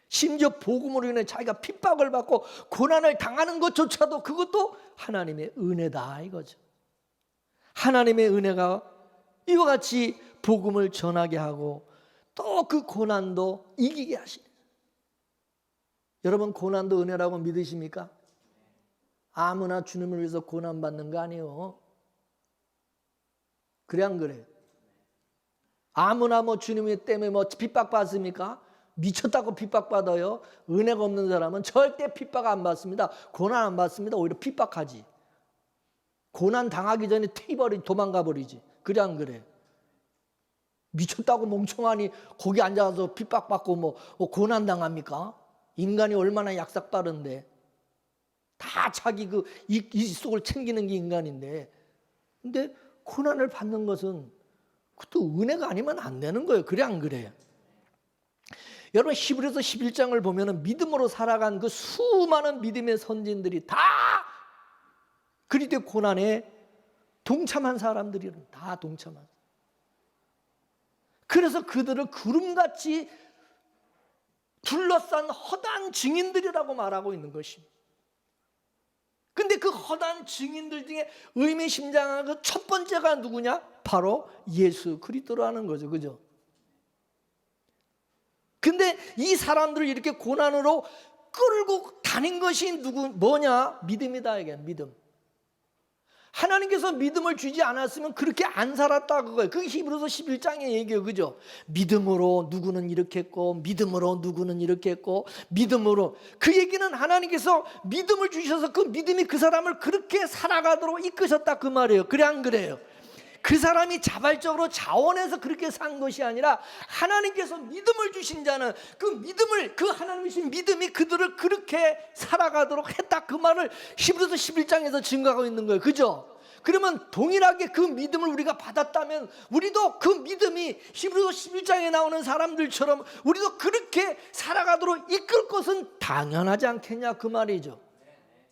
심지어 복음으로 인해 자기가 핍박을 받고 고난을 당하는 것조차도 그것도 하나님의 은혜다 이거죠. 하나님의 은혜가 이와 같이 복음을 전하게 하고 또 그 고난도 이기게 하시네. 여러분, 고난도 은혜라고 믿으십니까? 아무나 주님을 위해서 고난받는 거 아니에요. 그래 안 그래요? 아무나 주님 때문에 핍박받습니까? 미쳤다고 핍박받아요? 은혜가 없는 사람은 절대 핍박 안 받습니다. 고난 안 받습니다. 오히려 핍박하지. 고난 당하기 전에 도망가 버리지. 그래 안 그래? 미쳤다고 멍청하니 거기 앉아서 핍박받고 고난 당합니까? 인간이 얼마나 약삭빠른데. 다 자기 이 속을 챙기는 게 인간인데. 근데 고난을 받는 것은 그것도 은혜가 아니면 안 되는 거예요. 그래 안 그래요? 여러분, 히브리서 11장을 보면 믿음으로 살아간 그 수많은 믿음의 선진들이 다 그리스도의 고난에 동참한 사람들이란, 다 동참한. 그래서 그들을 구름같이 둘러싼 허다한 증인들이라고 말하고 있는 것입니다. 근데 그 허다한 증인들 중에 의미심장한 그 첫 번째가 누구냐? 바로 예수 그리스도라는 거죠. 그죠? 근데 이 사람들을 이렇게 고난으로 끌고 다닌 것이 뭐냐? 믿음이다. 이게 믿음. 하나님께서 믿음을 주지 않았으면 그렇게 안 살았다 그거예요. 그게 히브리서 11장의 얘기예요. 그죠? 믿음으로 누구는 이렇게 했고, 믿음으로 누구는 이렇게 했고, 믿음으로. 그 얘기는 하나님께서 믿음을 주셔서 그 믿음이 그 사람을 그렇게 살아가도록 이끄셨다 그 말이에요. 그래 안 그래요? 그 사람이 자발적으로 자원해서 그렇게 산 것이 아니라 하나님께서 믿음을 주신 자는 그 믿음을, 그 하나님이 주신 믿음이 그들을 그렇게 살아가도록 했다 그 말을 히브리서 11장에서 증거하고 있는 거예요. 그죠? 그러면 동일하게 그 믿음을 우리가 받았다면 우리도 그 믿음이 히브리서 11장에 나오는 사람들처럼 우리도 그렇게 살아가도록 이끌 것은 당연하지 않겠냐 그 말이죠.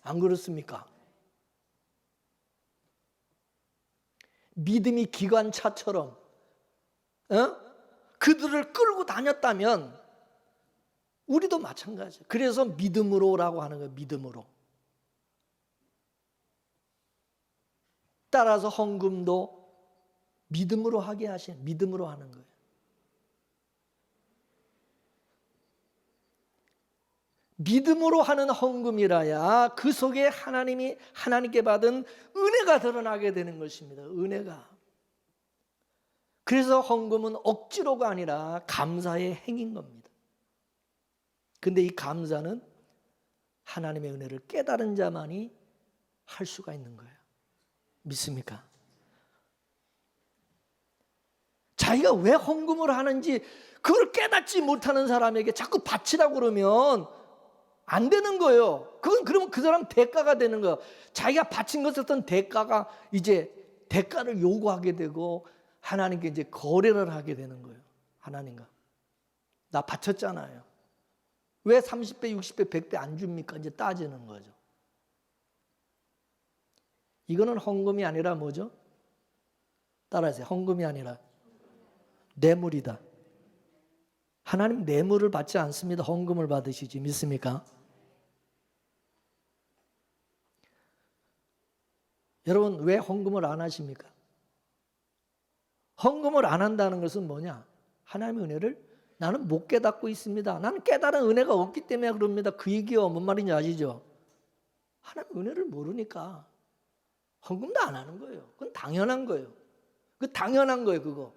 안 그렇습니까? 믿음이 기관차처럼 그들을 끌고 다녔다면 우리도 마찬가지예요. 그래서 믿음으로라고 하는 거예요. 믿음으로. 따라서 헌금도 믿음으로 하게 하신, 믿음으로 하는 거예요. 믿음으로 하는 헌금이라야 그 속에 하나님께 받은 은혜가 드러나게 되는 것입니다. 은혜가. 그래서 헌금은 억지로가 아니라 감사의 행인 겁니다. 근데 이 감사는 하나님의 은혜를 깨달은 자만이 할 수가 있는 거예요. 믿습니까? 자기가 왜 헌금을 하는지 그걸 깨닫지 못하는 사람에게 자꾸 바치라고 그러면 안 되는 거예요. 그러면 그 사람 대가가 되는 거예요. 자기가 바친 것에 어떤 대가가 이제 대가를 요구하게 되고 하나님께 이제 거래를 하게 되는 거예요. 하나님과. 나 바쳤잖아요. 왜 30배, 60배, 100배 안 줍니까? 이제 따지는 거죠. 이거는 헌금이 아니라 뭐죠? 따라하세요. 헌금이 아니라 뇌물이다. 하나님 뇌물을 받지 않습니다. 헌금을 받으시지. 믿습니까? 여러분, 왜 헌금을 안 하십니까? 헌금을 안 한다는 것은 뭐냐? 하나님의 은혜를 나는 못 깨닫고 있습니다. 나는 깨달은 은혜가 없기 때문에 그럽니다. 그 얘기요. 뭔 말인지 아시죠? 하나님의 은혜를 모르니까 헌금도 안 하는 거예요. 그건 당연한 거예요. 그 당연한 거예요, 그거.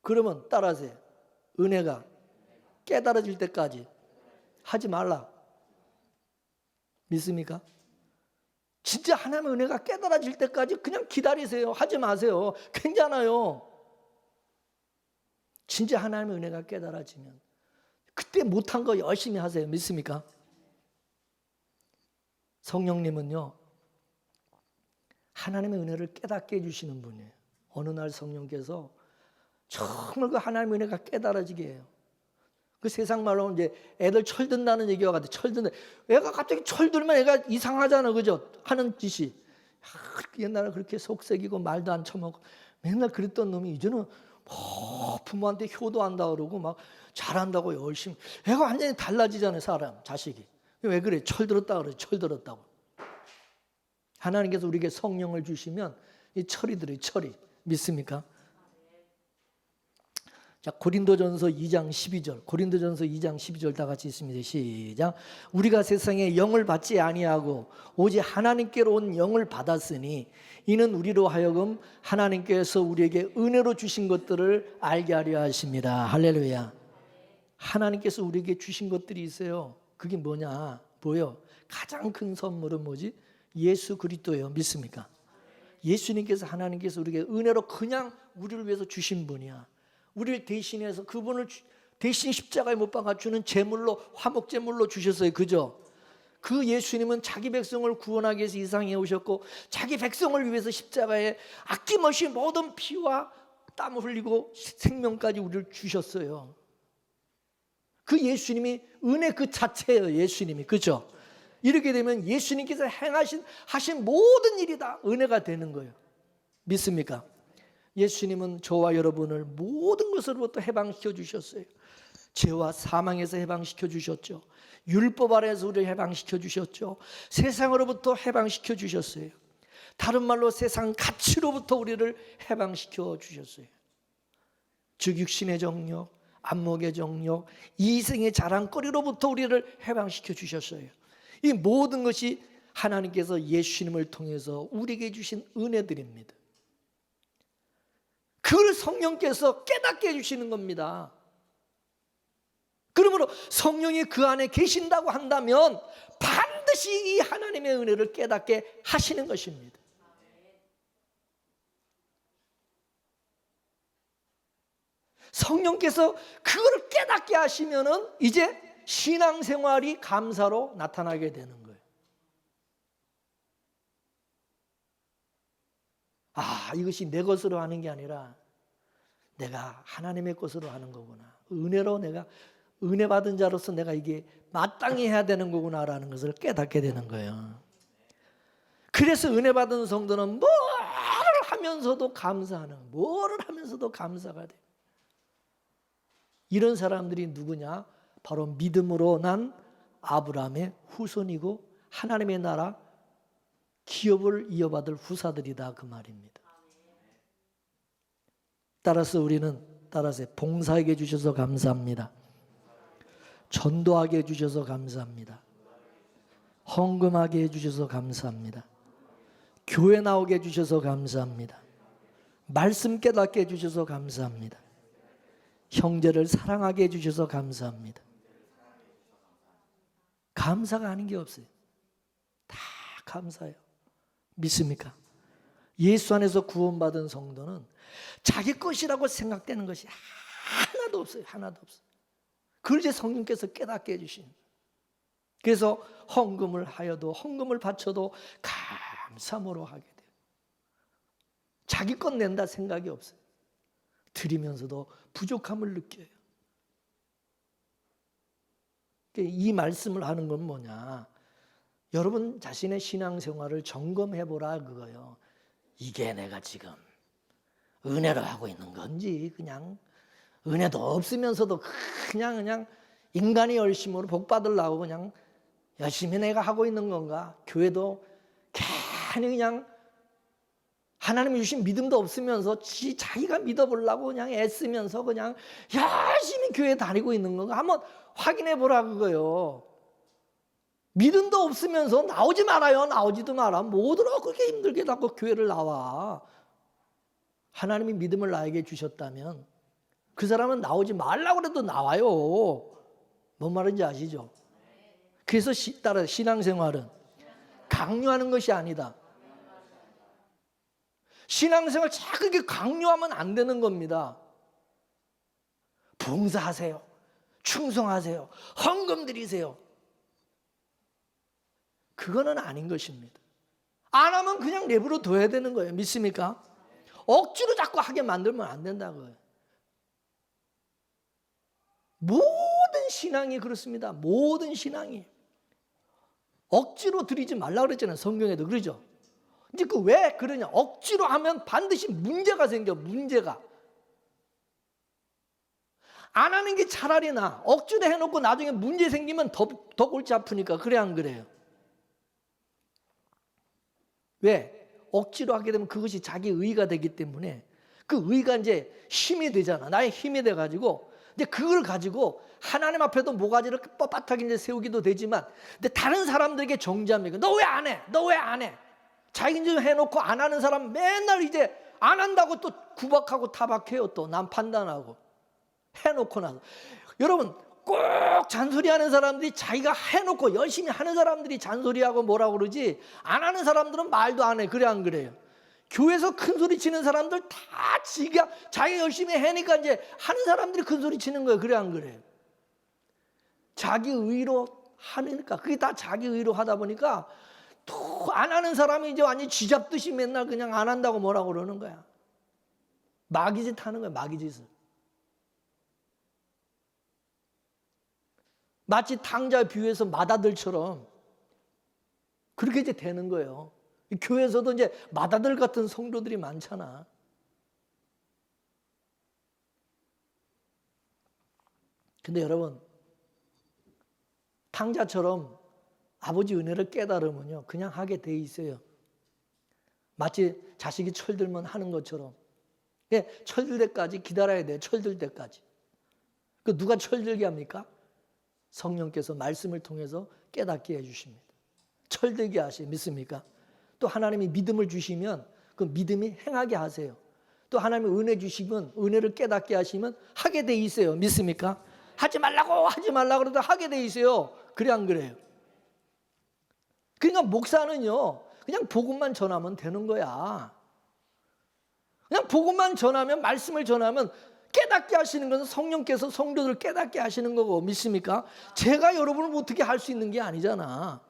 그러면 따라하세요. 은혜가 깨달아질 때까지 하지 말라. 믿습니까? 진짜 하나님의 은혜가 깨달아질 때까지 그냥 기다리세요. 하지 마세요. 괜찮아요. 진짜 하나님의 은혜가 깨달아지면 그때 못한 거 열심히 하세요. 믿습니까? 성령님은요, 하나님의 은혜를 깨닫게 해주시는 분이에요. 어느 날 성령께서 정말 그 하나님의 은혜가 깨달아지게 해요. 그 세상 말로 이제 애들 철든다는 얘기와 같아. 철든다. 애가 갑자기 철들면 애가 이상하잖아. 그죠? 하는 짓이. 옛날에 그렇게 속색이고 말도 안 쳐먹고 맨날 그랬던 놈이 이제는 부모한테 효도한다 그러고 막 잘한다고 열심히. 애가 완전히 달라지잖아요. 사람, 자식이. 왜 그래? 철들었다 그래. 철들었다고. 하나님께서 우리에게 성령을 주시면 이 철이 들어요. 철이. 믿습니까? 자, 고린도전서 2장 12절. 고린도전서 2장 12절 다 같이 있습니다. 시작. 우리가 세상에 영을 받지 아니하고 오직 하나님께로 온 영을 받았으니 이는 우리로 하여금 하나님께서 우리에게 은혜로 주신 것들을 알게 하려 하십니다. 할렐루야. 하나님께서 우리에게 주신 것들이 있어요. 그게 뭐냐? 뭐요? 가장 큰 선물은 뭐지? 예수 그리스도예요. 믿습니까? 예수님께서 하나님께서 우리에게 은혜로 그냥 우리를 위해서 주신 분이야. 우리를 대신해서 그분을 대신 십자가에 못 박아 주는 제물로, 화목 제물로 주셨어요. 그죠? 그 예수님은 자기 백성을 구원하기 위해서 이 세상에 오셨고 자기 백성을 위해서 십자가에 아낌없이 모든 피와 땀을 흘리고 생명까지 우리를 주셨어요. 그 예수님이 은혜 그 자체예요. 예수님이. 그죠? 이렇게 되면 예수님께서 하신 모든 일이 다 은혜가 되는 거예요. 믿습니까? 예수님은 저와 여러분을 모든 것으로부터 해방시켜 주셨어요. 죄와 사망에서 해방시켜 주셨죠. 율법 아래에서 우리를 해방시켜 주셨죠. 세상으로부터 해방시켜 주셨어요. 다른 말로 세상 가치로부터 우리를 해방시켜 주셨어요. 즉 육신의 정욕, 안목의 정욕, 이생의 자랑거리로부터 우리를 해방시켜 주셨어요. 이 모든 것이 하나님께서 예수님을 통해서 우리에게 주신 은혜들입니다. 그걸 성령께서 깨닫게 해주시는 겁니다. 그러므로 성령이 그 안에 계신다고 한다면 반드시 이 하나님의 은혜를 깨닫게 하시는 것입니다. 성령께서 그걸 깨닫게 하시면은 이제 신앙생활이 감사로 나타나게 되는 거예요. 이것이 내 것으로 하는 게 아니라 내가 하나님의 것으로 하는 거구나. 은혜로 내가 은혜 받은 자로서 내가 이게 마땅히 해야 되는 거구나라는 것을 깨닫게 되는 거예요. 그래서 은혜 받은 성도는 뭐를 하면서도 감사하는, 뭐를 하면서도 감사가 돼. 이런 사람들이 누구냐? 바로 믿음으로 난 아브라함의 후손이고 하나님의 나라 기업을 이어받을 후사들이다 그 말입니다. 따라서 우리는 봉사하게 해주셔서 감사합니다. 전도하게 해주셔서 감사합니다. 헌금하게 해주셔서 감사합니다. 교회 나오게 해주셔서 감사합니다. 말씀 깨닫게 해주셔서 감사합니다. 형제를 사랑하게 해주셔서 감사합니다. 감사가 아닌 게 없어요. 다 감사해요. 믿습니까? 예수 안에서 구원받은 성도는 자기 것이라고 생각되는 것이 하나도 없어요. 하나도 없어요. 그걸 이제 성령께서 깨닫게 해주신. 그래서 헌금을 하여도 헌금을 바쳐도 감사모로 하게 돼요. 자기 것 낸다 생각이 없어요. 드리면서도 부족함을 느껴요. 이 말씀을 하는 건 뭐냐? 여러분 자신의 신앙생활을 점검해보라 그거예요. 이게 내가 지금 은혜로 하고 있는 건지 그냥 은혜도 없으면서도 그냥 인간의 열심으로 복 받으려고 그냥 열심히 내가 하고 있는 건가? 교회도 괜히 그냥 하나님이 주신 믿음도 없으면서 자기가 믿어보려고 그냥 애쓰면서 그냥 열심히 교회 다니고 있는 건가? 한번 확인해 보라 그거요. 믿음도 없으면서 나오지 말아요. 나오지도 마라. 뭐더러 그렇게 힘들게 자꾸 교회를 나와. 하나님이 믿음을 나에게 주셨다면 그 사람은 나오지 말라고 해도 나와요. 뭔 말인지 아시죠? 그래서 따라 신앙생활은 강요하는 것이 아니다. 신앙생활 자꾸 그렇게 강요하면 안 되는 겁니다. 봉사하세요. 충성하세요. 헌금 드리세요. 그거는 아닌 것입니다. 안 하면 그냥 내버려 둬야 되는 거예요. 믿습니까? 억지로 자꾸 하게 만들면 안 된다고요. 모든 신앙이 그렇습니다. 모든 신앙이. 억지로 드리지 말라고 그랬잖아요. 성경에도 그러죠. 이제 그 왜 그러냐? 억지로 하면 반드시 문제가 생겨. 문제가. 안 하는 게 차라리 나. 억지로 해놓고 나중에 문제 생기면 더 골치 아프니까. 그래 안 그래요? 왜? 억지로 하게 되면 그것이 자기 의가 되기 때문에 그 의가 이제 힘이 되잖아. 나의 힘이 돼가지고 이제 그걸 가지고 하나님 앞에도 모가지를 뻣뻣하게 이제 세우기도 되지만, 근데 다른 사람들에게 정죄합니다. 너 왜 안 해? 너 왜 안 해? 자기는 좀 해놓고 안 하는 사람 맨날 이제 안 한다고 또 구박하고 타박해요. 또 남 판단하고 해놓고 나서. 여러분, 꼭 잔소리하는 사람들이, 자기가 해놓고 열심히 하는 사람들이 잔소리하고 뭐라고 그러지, 안 하는 사람들은 말도 안 해. 그래 안 그래요? 교회에서 큰 소리 치는 사람들 다 자기가 열심히 하니까 이제 하는 사람들이 큰 소리 치는 거예요. 그래 안 그래요? 자기 의로 하니까, 그게 다 자기 의로 하다 보니까 또 안 하는 사람이 이제 완전히 쥐잡듯이 맨날 그냥 안 한다고 뭐라고 그러는 거야. 마귀짓 하는 거야, 마귀짓을. 마치 탕자 비유에서 맏아들처럼 그렇게 이제 되는 거예요. 교회에서도 이제 맏아들 같은 성도들이 많잖아. 근데 여러분, 탕자처럼 아버지 은혜를 깨달으면요, 그냥 하게 돼 있어요. 마치 자식이 철들면 하는 것처럼. 철들 때까지 기다려야 돼요. 철들 때까지. 그 누가 철들게 합니까? 성령께서 말씀을 통해서 깨닫게 해주십니다. 철들게 하시, 믿습니까? 또 하나님이 믿음을 주시면 그 믿음이 행하게 하세요. 또 하나님이 은혜 주시면, 은혜를 깨닫게 하시면 하게 돼 있어요. 믿습니까? 하지 말라고 그러다 하게 돼 있어요. 그래 안 그래요? 그러니까 목사는요, 그냥 복음만 전하면 되는 거야. 그냥 복음만 전하면, 말씀을 전하면 깨닫게 하시는 것은 성령께서 성도들을 깨닫게 하시는 거고, 믿습니까? 제가 여러분을 어떻게 할 수 있는 게 아니잖아.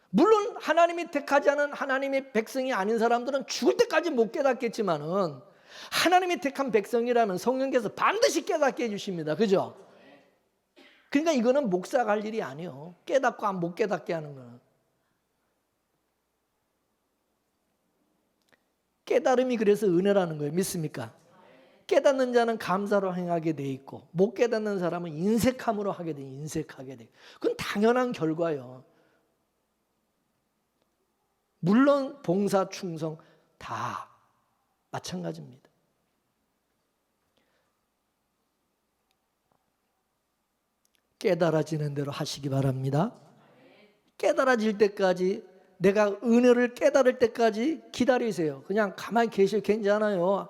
물론 하나님이 택하지 않은 하나님의 백성이 아닌 사람들은 죽을 때까지 못 깨닫겠지만은, 하나님이 택한 백성이라면 성령께서 반드시 깨닫게 해주십니다. 그죠? 그러니까 이거는 목사가 할 일이 아니에요. 깨닫고 못 깨닫게 하는 거는. 깨달음이 그래서 은혜라는 거예요. 믿습니까? 깨닫는 자는 감사로 행하게 돼 있고, 못 깨닫는 사람은 인색함으로 하게 돼. 인색하게 돼. 그건 당연한 결과예요. 물론 봉사, 충성 다 마찬가지입니다. 깨달아지는 대로 하시기 바랍니다. 깨달아질 때까지, 내가 은혜를 깨달을 때까지 기다리세요. 그냥 가만히 계셔도 괜찮아요.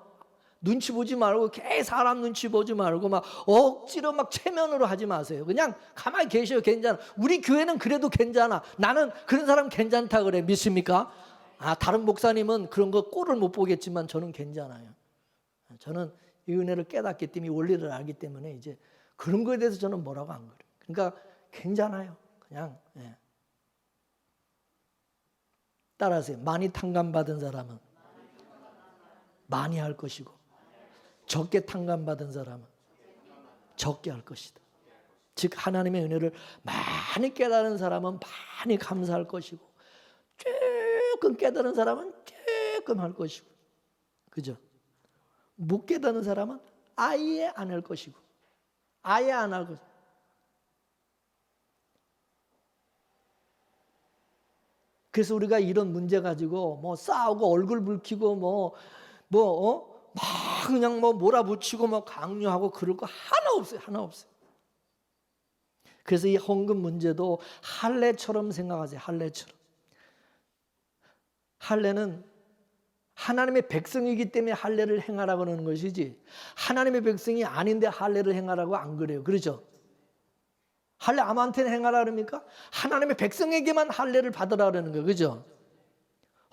눈치 보지 말고, 사람 눈치 보지 말고 막 억지로 막 체면으로 하지 마세요. 그냥 가만히 계셔도 괜찮아. 우리 교회는 그래도 괜찮아. 나는 그런 사람 괜찮다 그래. 믿습니까? 다른 목사님은 그런 거 꼴을 못 보겠지만 저는 괜찮아요. 저는 이 은혜를 깨닫기 때문에, 원리를 알기 때문에 이제 그런 거에 대해서 저는 뭐라고 안 그래요. 그러니까 괜찮아요. 그냥. 예. 따라하세요. 많이 탕감받은 사람은 많이 할 것이고, 적게 탕감받은 사람은 적게 할 것이다. 즉 하나님의 은혜를 많이 깨달은 사람은 많이 감사할 것이고, 조금 깨달은 사람은 조금 할 것이고, 그죠? 못 깨달은 사람은 아예 안 할 것이고, 아예 안 할 것이고. 그래서 우리가 이런 문제 가지고 뭐 싸우고 얼굴 붉히고 막 그냥 몰아붙이고 강요하고 그럴 거 하나 없어요. 하나 없어요. 그래서 이 헌금 문제도 할례처럼 생각하세요. 할례처럼. 할례는 하나님의 백성이기 때문에 할례를 행하라고 하는 것이지, 하나님의 백성이 아닌데 할례를 행하라고 안 그래요. 그렇죠? 할례 아무한테나 행하라 그럽니까? 하나님의 백성에게만 할례를 받으라 그러는 거예요. 그죠?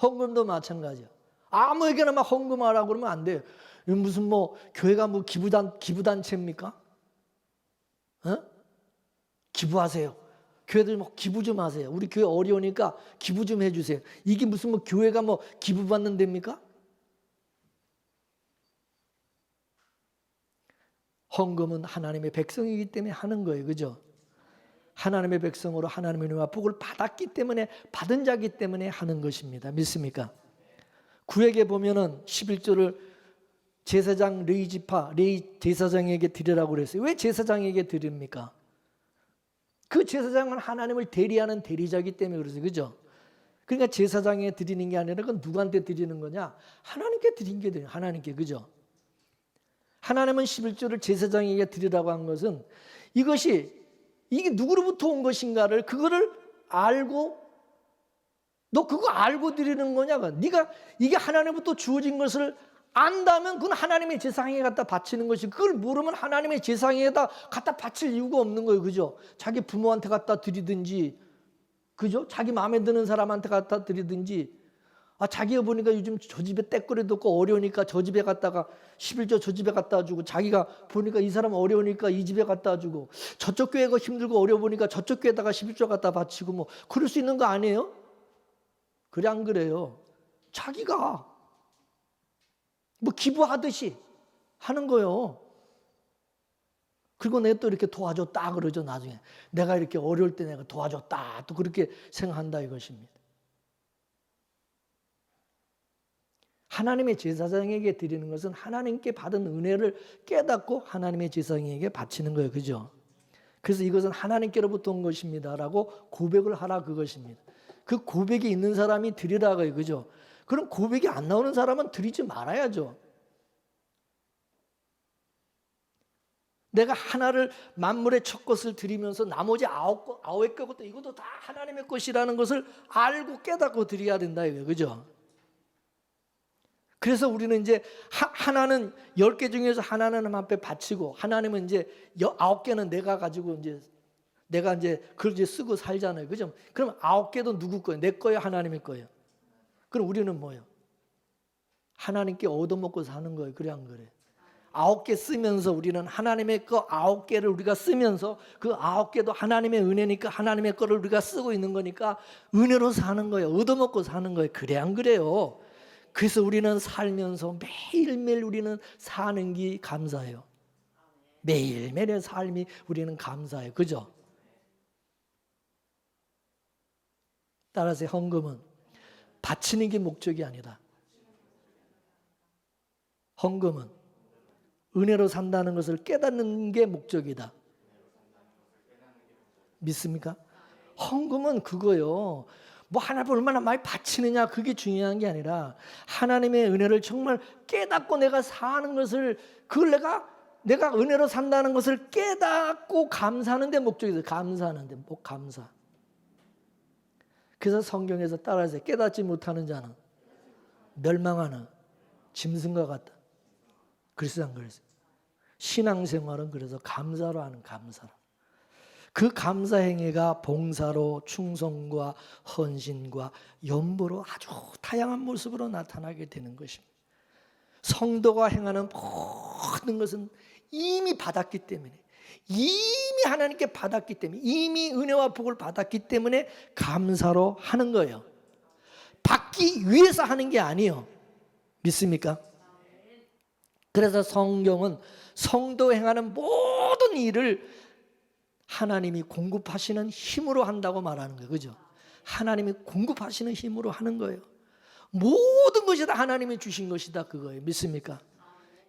헌금도 마찬가지야. 아무에게나 막 헌금하라고 그러면 안 돼요. 무슨 교회가 기부단체입니까? 기부하세요. 교회들 기부 좀 하세요. 우리 교회 어려우니까 기부 좀 해주세요. 이게 무슨 교회가 기부 받는 데입니까? 헌금은 하나님의 백성이기 때문에 하는 거예요. 그죠? 하나님의 백성으로 하나님의 은혜와 복을 받았기 때문에, 받은 자기 때문에 하는 것입니다. 믿습니까? 구약에 보면은 11조를 제사장 레위 제사장에게 드리라고 그랬어요. 왜 제사장에게 드립니까? 그 제사장은 하나님을 대리하는 대리자이기 때문에 그러세요. 그죠? 그러니까 제사장에 드리는 게 아니라 그건 누구한테 드리는 거냐? 하나님께 드린 게 돼요. 하나님께. 그죠? 하나님은 11조를 제사장에게 드리라고 한 것은 이게 누구로부터 온 것인가를 그거를 알고 너 그거 알고 드리는 거냐가 네가 이게 하나님부터 주어진 것을 안다면 그건 하나님의 제사장에 갖다 바치는 것이 그걸 모르면 하나님의 제사장에다 갖다 바칠 이유가 없는 거예요. 그죠? 자기 부모한테 갖다 드리든지 그죠? 자기 마음에 드는 사람한테 갖다 드리든지 자기가 보니까 요즘 저 집에 떼거리도 없고 어려우니까 저 집에 갔다가 11조 저 집에 갖다 주고 자기가 보니까 이 사람 어려우니까 이 집에 갖다 주고 저쪽 교회가 힘들고 어려워 보니까 저쪽 교회에다가 11조 갖다 바치고 뭐 그럴 수 있는 거 아니에요? 그래 안 그래요? 자기가 뭐 기부하듯이 하는 거예요. 그리고 내가 또 이렇게 도와줬다 그러죠. 나중에 내가 이렇게 어려울 때 내가 도와줬다 또 그렇게 생각한다 이것입니다. 하나님의 제사장에게 드리는 것은 하나님께 받은 은혜를 깨닫고 하나님의 제사장에게 바치는 거예요. 그죠? 그래서 이것은 하나님께로부터 온 것입니다라고 고백을 하라 그것입니다. 그 고백이 있는 사람이 드리라고요. 그죠? 그럼 고백이 안 나오는 사람은 드리지 말아야죠. 내가 하나를 만물의 첫 것을 드리면서 나머지 아홉 것도 이것도 다 하나님의 것이라는 것을 알고 깨닫고 드려야 된다 이거예요. 그죠? 그래서 우리는 이제 하나는 10개 중에서 하나는 하나님 앞에 바치고 하나님은 이제 9개는 내가 가지고 내가 이제 그걸 이제 쓰고 살잖아요. 그죠? 그럼 9개도 누구 거예요? 내 거예요? 하나님의 거예요? 그럼 우리는 뭐예요? 하나님께 얻어먹고 사는 거예요. 그래 안 그래? 9개 쓰면서 우리는 하나님의 거 9개를 우리가 쓰면서 그 9개도 하나님의 은혜니까 하나님의 거를 우리가 쓰고 있는 거니까 은혜로 사는 거예요. 얻어먹고 사는 거예요. 그래 안 그래요? 그래서 우리는 살면서 매일매일 우리는 사는 게 감사해요. 매일매일의 삶이 우리는 감사해요. 그죠? 따라서 헌금은 바치는 게 목적이 아니다. 헌금은 은혜로 산다는 것을 깨닫는 게 목적이다. 믿습니까? 헌금은 그거요. 뭐 하나님 얼마나 많이 바치느냐 그게 중요한 게 아니라 하나님의 은혜를 정말 깨닫고 내가 사는 것을 그걸 내가 은혜로 산다는 것을 깨닫고 감사하는 데 목적이다. 감사하는 데 감사. 그래서 성경에서 따라서 깨닫지 못하는 자는 멸망하는 짐승과 같다. 그래서 안 그랬어요. 신앙생활은 그래서 감사로 하는 감사로. 그 감사 행위가 봉사로 충성과 헌신과 연보로 아주 다양한 모습으로 나타나게 되는 것입니다. 성도가 행하는 모든 것은 이미 받았기 때문에 이미 하나님께 받았기 때문에 이미 은혜와 복을 받았기 때문에 감사로 하는 거예요. 받기 위해서 하는 게 아니에요. 믿습니까? 그래서 성경은 성도 행하는 모든 일을 하나님이 공급하시는 힘으로 한다고 말하는 거예요. 그죠? 하나님이 공급하시는 힘으로 하는 거예요. 모든 것이 다 하나님이 주신 것이다 그거예요. 믿습니까?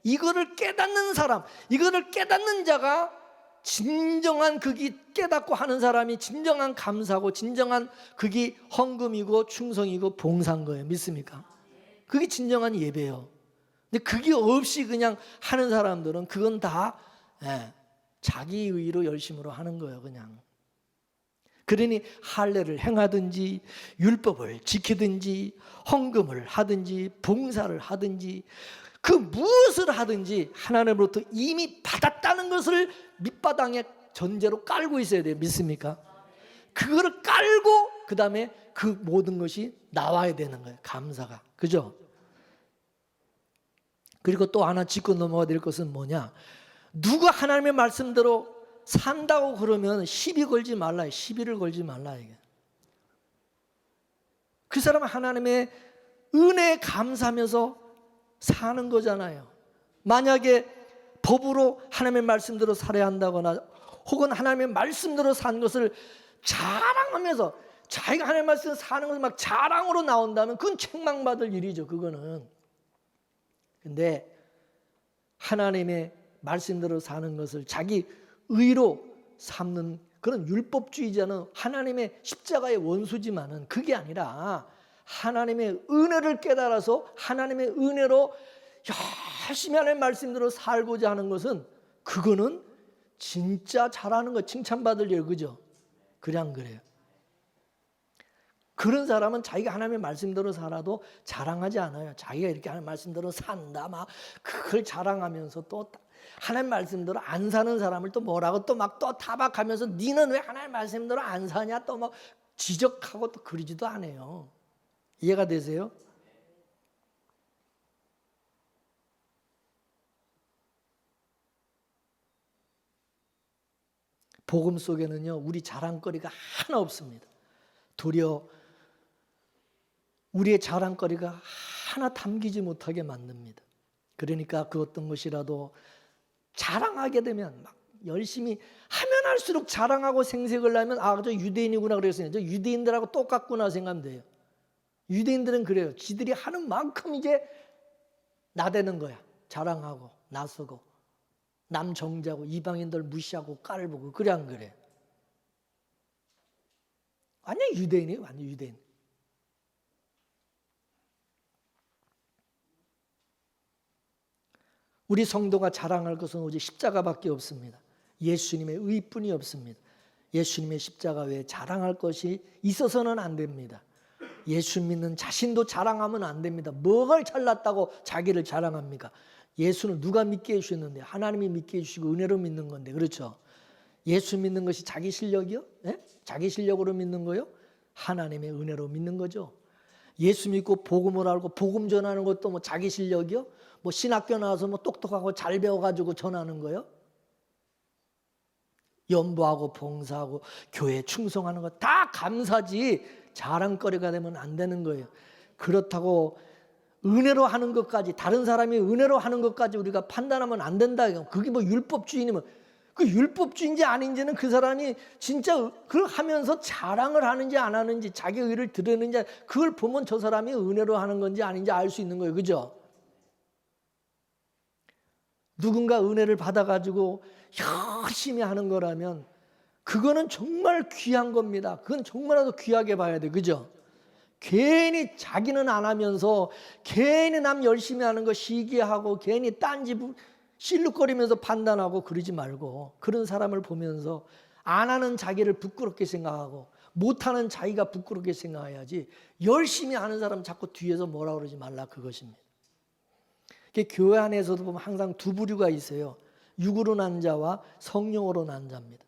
이거를 깨닫는 사람, 이거를 깨닫는 자가 진정한 그게 깨닫고 하는 사람이 진정한 감사고 진정한 그게 헌금이고 충성이고 봉사인 거예요. 믿습니까? 그게 진정한 예배예요. 근데 그게 없이 그냥 하는 사람들은 그건 다 자기 의로 열심으로 하는 거예요. 그냥. 그러니 할례를 행하든지 율법을 지키든지 헌금을 하든지 봉사를 하든지 그 무엇을 하든지 하나님으로부터 이미 받았다는 것을 밑바닥에 전제로 깔고 있어야 돼요. 믿습니까? 그거를 깔고 그 다음에 그 모든 것이 나와야 되는 거예요. 감사가. 그죠? 그리고 또 하나 짚고 넘어가야 될 것은 뭐냐? 누가 하나님의 말씀대로 산다고 그러면 시비 걸지 말라. 시비를 걸지 말라. 이게. 그 사람은 하나님의 은혜에 감사하면서 사는 거잖아요. 만약에 법으로 하나님의 말씀대로 살아야 한다거나 혹은 하나님의 말씀대로 산 것을 자랑하면서 자기가 하나님의 말씀대로 사는 것을 막 자랑으로 나온다면 그건 책망받을 일이죠. 그거는. 근데 하나님의 말씀대로 사는 것을 자기 의로 삼는 그런 율법주의자는 하나님의 십자가의 원수지만은 그게 아니라 하나님의 은혜를 깨달아서 하나님의 은혜로 열심히 하나님의 말씀대로 살고자 하는 것은 그거는 진짜 잘하는 거 칭찬받을 일, 그죠? 그래 안 그래요? 그런 사람은 자기가 하나님의 말씀대로 살아도 자랑하지 않아요. 자기가 이렇게 하나님의 말씀대로 산다 막 그걸 자랑하면서 또 하나님 말씀대로 안 사는 사람을 또 뭐라고 또 막 또 타박하면서 니는 왜 하나님 말씀대로 안 사냐 또 막 지적하고 또 그러지도 않아요. 이해가 되세요? 복음 속에는요 우리 자랑거리가 하나 없습니다. 도리어 우리의 자랑거리가 하나 담기지 못하게 만듭니다. 그러니까 그 어떤 것이라도 자랑하게 되면 막 열심히 하면 할수록 자랑하고 생색을 내면 아, 저 유대인이구나 그랬어요. 저 유대인들하고 똑같구나 생각하면 돼요. 유대인들은 그래요. 지들이 하는 만큼 이제 나대는 거야. 자랑하고 나서고 남 정죄하고 이방인들 무시하고 깔보고 그래 안 그래? 완전 유대인이에요. 완전 유대인. 우리 성도가 자랑할 것은 오직 십자가밖에 없습니다. 예수님의 의뿐이 없습니다. 예수님의 십자가 외에 자랑할 것이 있어서는 안 됩니다. 예수 믿는 자신도 자랑하면 안 됩니다. 뭐가 잘났다고 자기를 자랑합니까? 예수는 누가 믿게 해주셨는데 하나님이 믿게 해주시고 은혜로 믿는 건데 그렇죠? 예수 믿는 것이 자기 실력이요? 네? 자기 실력으로 믿는 거요? 하나님의 은혜로 믿는 거죠. 예수 믿고 복음을 알고 복음 전하는 것도 뭐 자기 실력이요? 뭐 신학교 나와서 뭐 똑똑하고 잘 배워가지고 전하는 거요? 연보하고 봉사하고 교회 충성하는 거 다 감사지 자랑거리가 되면 안 되는 거예요. 그렇다고 은혜로 하는 것까지 다른 사람이 은혜로 하는 것까지 우리가 판단하면 안 된다. 그게 뭐 율법주의면 그 율법주의인지 아닌지는 그 사람이 진짜 그걸 하면서 자랑을 하는지 안 하는지 자기 의를 드러내는지 그걸 보면 저 사람이 은혜로 하는 건지 아닌지 알 수 있는 거예요. 그죠? 누군가 은혜를 받아가지고 열심히 하는 거라면 그거는 정말 귀한 겁니다. 그건 정말로 귀하게 봐야 돼. 그죠? 괜히 자기는 안 하면서 괜히 남 열심히 하는 거 시기하고 괜히 딴지 실룩거리면서 판단하고 그러지 말고 그런 사람을 보면서 안 하는 자기를 부끄럽게 생각하고 못하는 자기가 부끄럽게 생각해야지 열심히 하는 사람 자꾸 뒤에서 뭐라 그러지 말라 그것입니다. 교회 안에서도 보면 항상 두 부류가 있어요. 육으로 난 자와 성령으로 난 자입니다.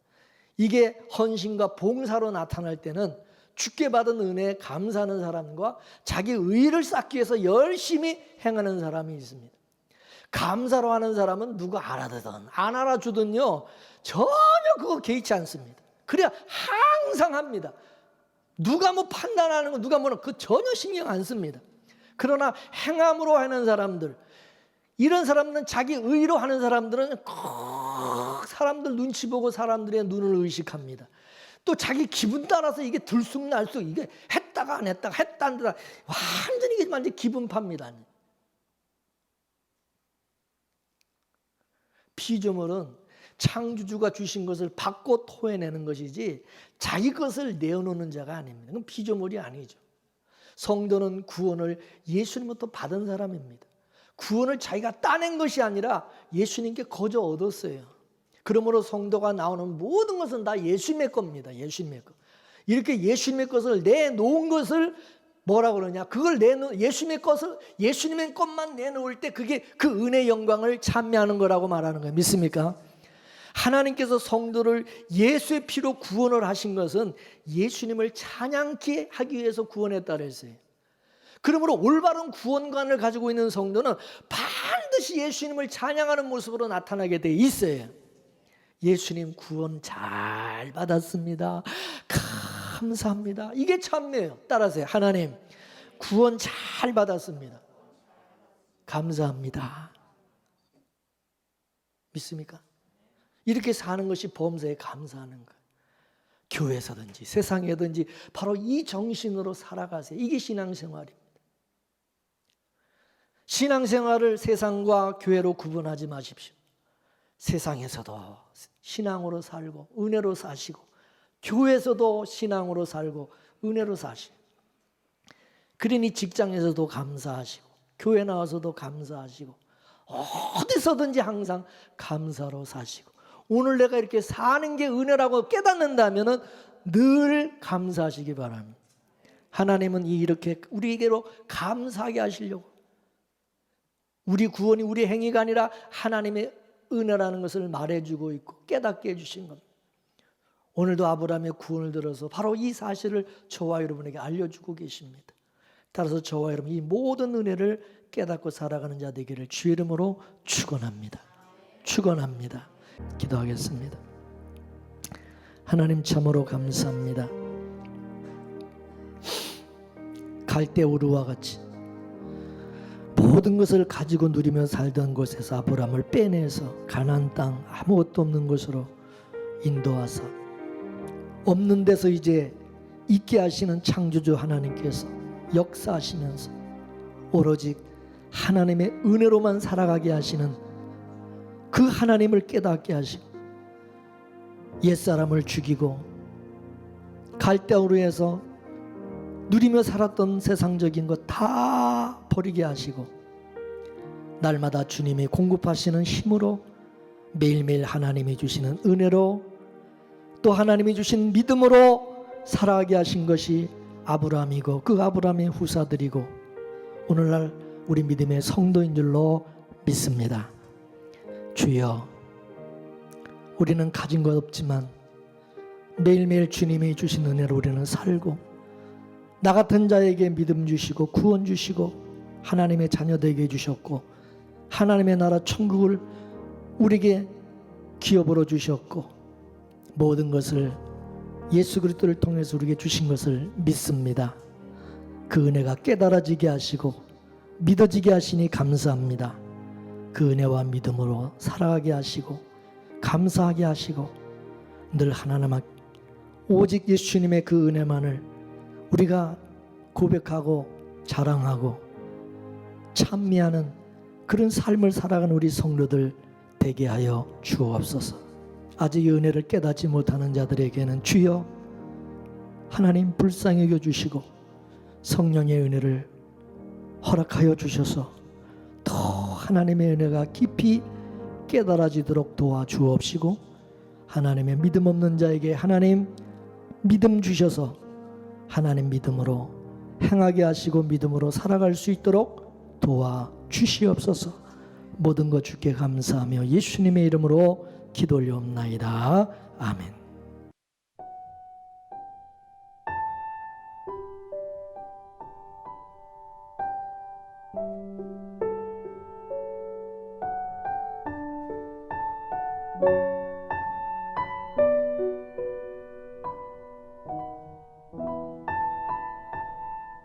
이게 헌신과 봉사로 나타날 때는 주께 받은 은혜에 감사하는 사람과 자기 의의를 쌓기 위해서 열심히 행하는 사람이 있습니다. 감사로 하는 사람은 누가 알아듣든 안 알아주든요 전혀 그거 개의치 않습니다. 그래야 항상 합니다. 누가 뭐 판단하는 거 누가 뭐는 그 전혀 신경 안 씁니다. 그러나 행함으로 하는 사람들 이런 사람들은 자기 의로 하는 사람들은 꼭 사람들 눈치 보고 사람들의 눈을 의식합니다. 또 자기 기분 따라서 이게 들쑥날쑥 이게 했다가 안 했다가 했다 안 했다 완전히 이게 완전 기분 팝니다. 피조물은 창조주가 주신 것을 받고 토해내는 것이지 자기 것을 내어놓는 자가 아닙니다. 그건 피조물이 아니죠. 성도는 구원을 예수님부터 받은 사람입니다. 구원을 자기가 따낸 것이 아니라 예수님께 거저 얻었어요. 그러므로 성도가 나오는 모든 것은 다 예수님의 겁니다. 예수님의 것. 이렇게 예수님의 것을 내놓은 것을 뭐라 그러냐? 그걸 예수님의 것을 예수님의 것만 내놓을 때 그게 그 은혜의 영광을 찬미하는 거라고 말하는 거예요. 믿습니까? 하나님께서 성도를 예수의 피로 구원을 하신 것은 예수님을 찬양케 하기 위해서 구원했다 그랬어요. 그러므로 올바른 구원관을 가지고 있는 성도는 반드시 예수님을 찬양하는 모습으로 나타나게 돼 있어요. 예수님 구원 잘 받았습니다. 감사합니다. 이게 참매예요. 따라하세요. 하나님 구원 잘 받았습니다. 감사합니다. 믿습니까? 이렇게 사는 것이 범사에 감사하는 거예요. 교회에서든지 세상에든지 바로 이 정신으로 살아가세요. 이게 신앙생활입니다. 신앙생활을 세상과 교회로 구분하지 마십시오. 세상에서도 신앙으로 살고 은혜로 사시고 교회에서도 신앙으로 살고 은혜로 사시고, 그러니 직장에서도 감사하시고, 교회 나와서도 감사하시고, 어디서든지 항상 감사로 사시고, 오늘 내가 이렇게 사는 게 은혜라고 깨닫는다면 늘 감사하시기 바랍니다. 하나님은 이렇게 우리에게로 감사하게 하시려고, 우리 구원이 우리 행위가 아니라 하나님의 은혜라는 것을 말해주고 있고 깨닫게 해주신 겁니다. 오늘도 아브라함의 구원을 들어서 바로 이 사실을 저와 여러분에게 알려주고 계십니다. 따라서 저와 여러분 이 모든 은혜를 깨닫고 살아가는 자 되기를 주의 이름으로 축원합니다. 축원합니다. 기도하겠습니다. 하나님 참으로 감사합니다. 갈대우르와 같이 모든 것을 가지고 누리며 살던 곳에서 아브라함을 빼내서 가나안 땅 아무것도 없는 곳으로 인도하사 없는 데서 이제 있게 하시는 창조주 하나님께서 역사하시면서 오로지 하나님의 은혜로만 살아가게 하시는 그 하나님을 깨닫게 하시고, 옛사람을 죽이고 갈대우르에서 누리며 살았던 세상적인 것 다 버리게 하시고, 날마다 주님이 공급하시는 힘으로 매일매일 하나님이 주시는 은혜로 또 하나님이 주신 믿음으로 살아가게 하신 것이 아브라함이고 그 아브라함의 후사들이고 오늘날 우리 믿음의 성도인 줄로 믿습니다. 주여, 우리는 가진 것 없지만 매일매일 주님이 주신 은혜로 우리는 살고, 나 같은 자에게 믿음 주시고 구원 주시고 하나님의 자녀 되게 해주셨고, 하나님의 나라 천국을 우리에게 기업으로 주셨고, 모든 것을 예수 그리스도를 통해서 우리에게 주신 것을 믿습니다. 그 은혜가 깨달아지게 하시고 믿어지게 하시니 감사합니다. 그 은혜와 믿음으로 살아가게 하시고 감사하게 하시고, 늘 하나님 오직 예수님의 그 은혜만을 우리가 고백하고 자랑하고 찬미하는 그런 삶을 살아가는 우리 성도들 되게 하여 주옵소서. 아직 이 은혜를 깨닫지 못하는 자들에게는 주여 하나님 불쌍히 여겨주시고 성령의 은혜를 허락하여 주셔서 더 하나님의 은혜가 깊이 깨달아지도록 도와주옵시고, 하나님의 믿음 없는 자에게 하나님 믿음 주셔서 하나님 믿음으로 행하게 하시고 믿음으로 살아갈 수 있도록 도와주시옵소서. 모든 것 주께 감사하며 예수님의 이름으로 기도 올려옵나이다. 아멘.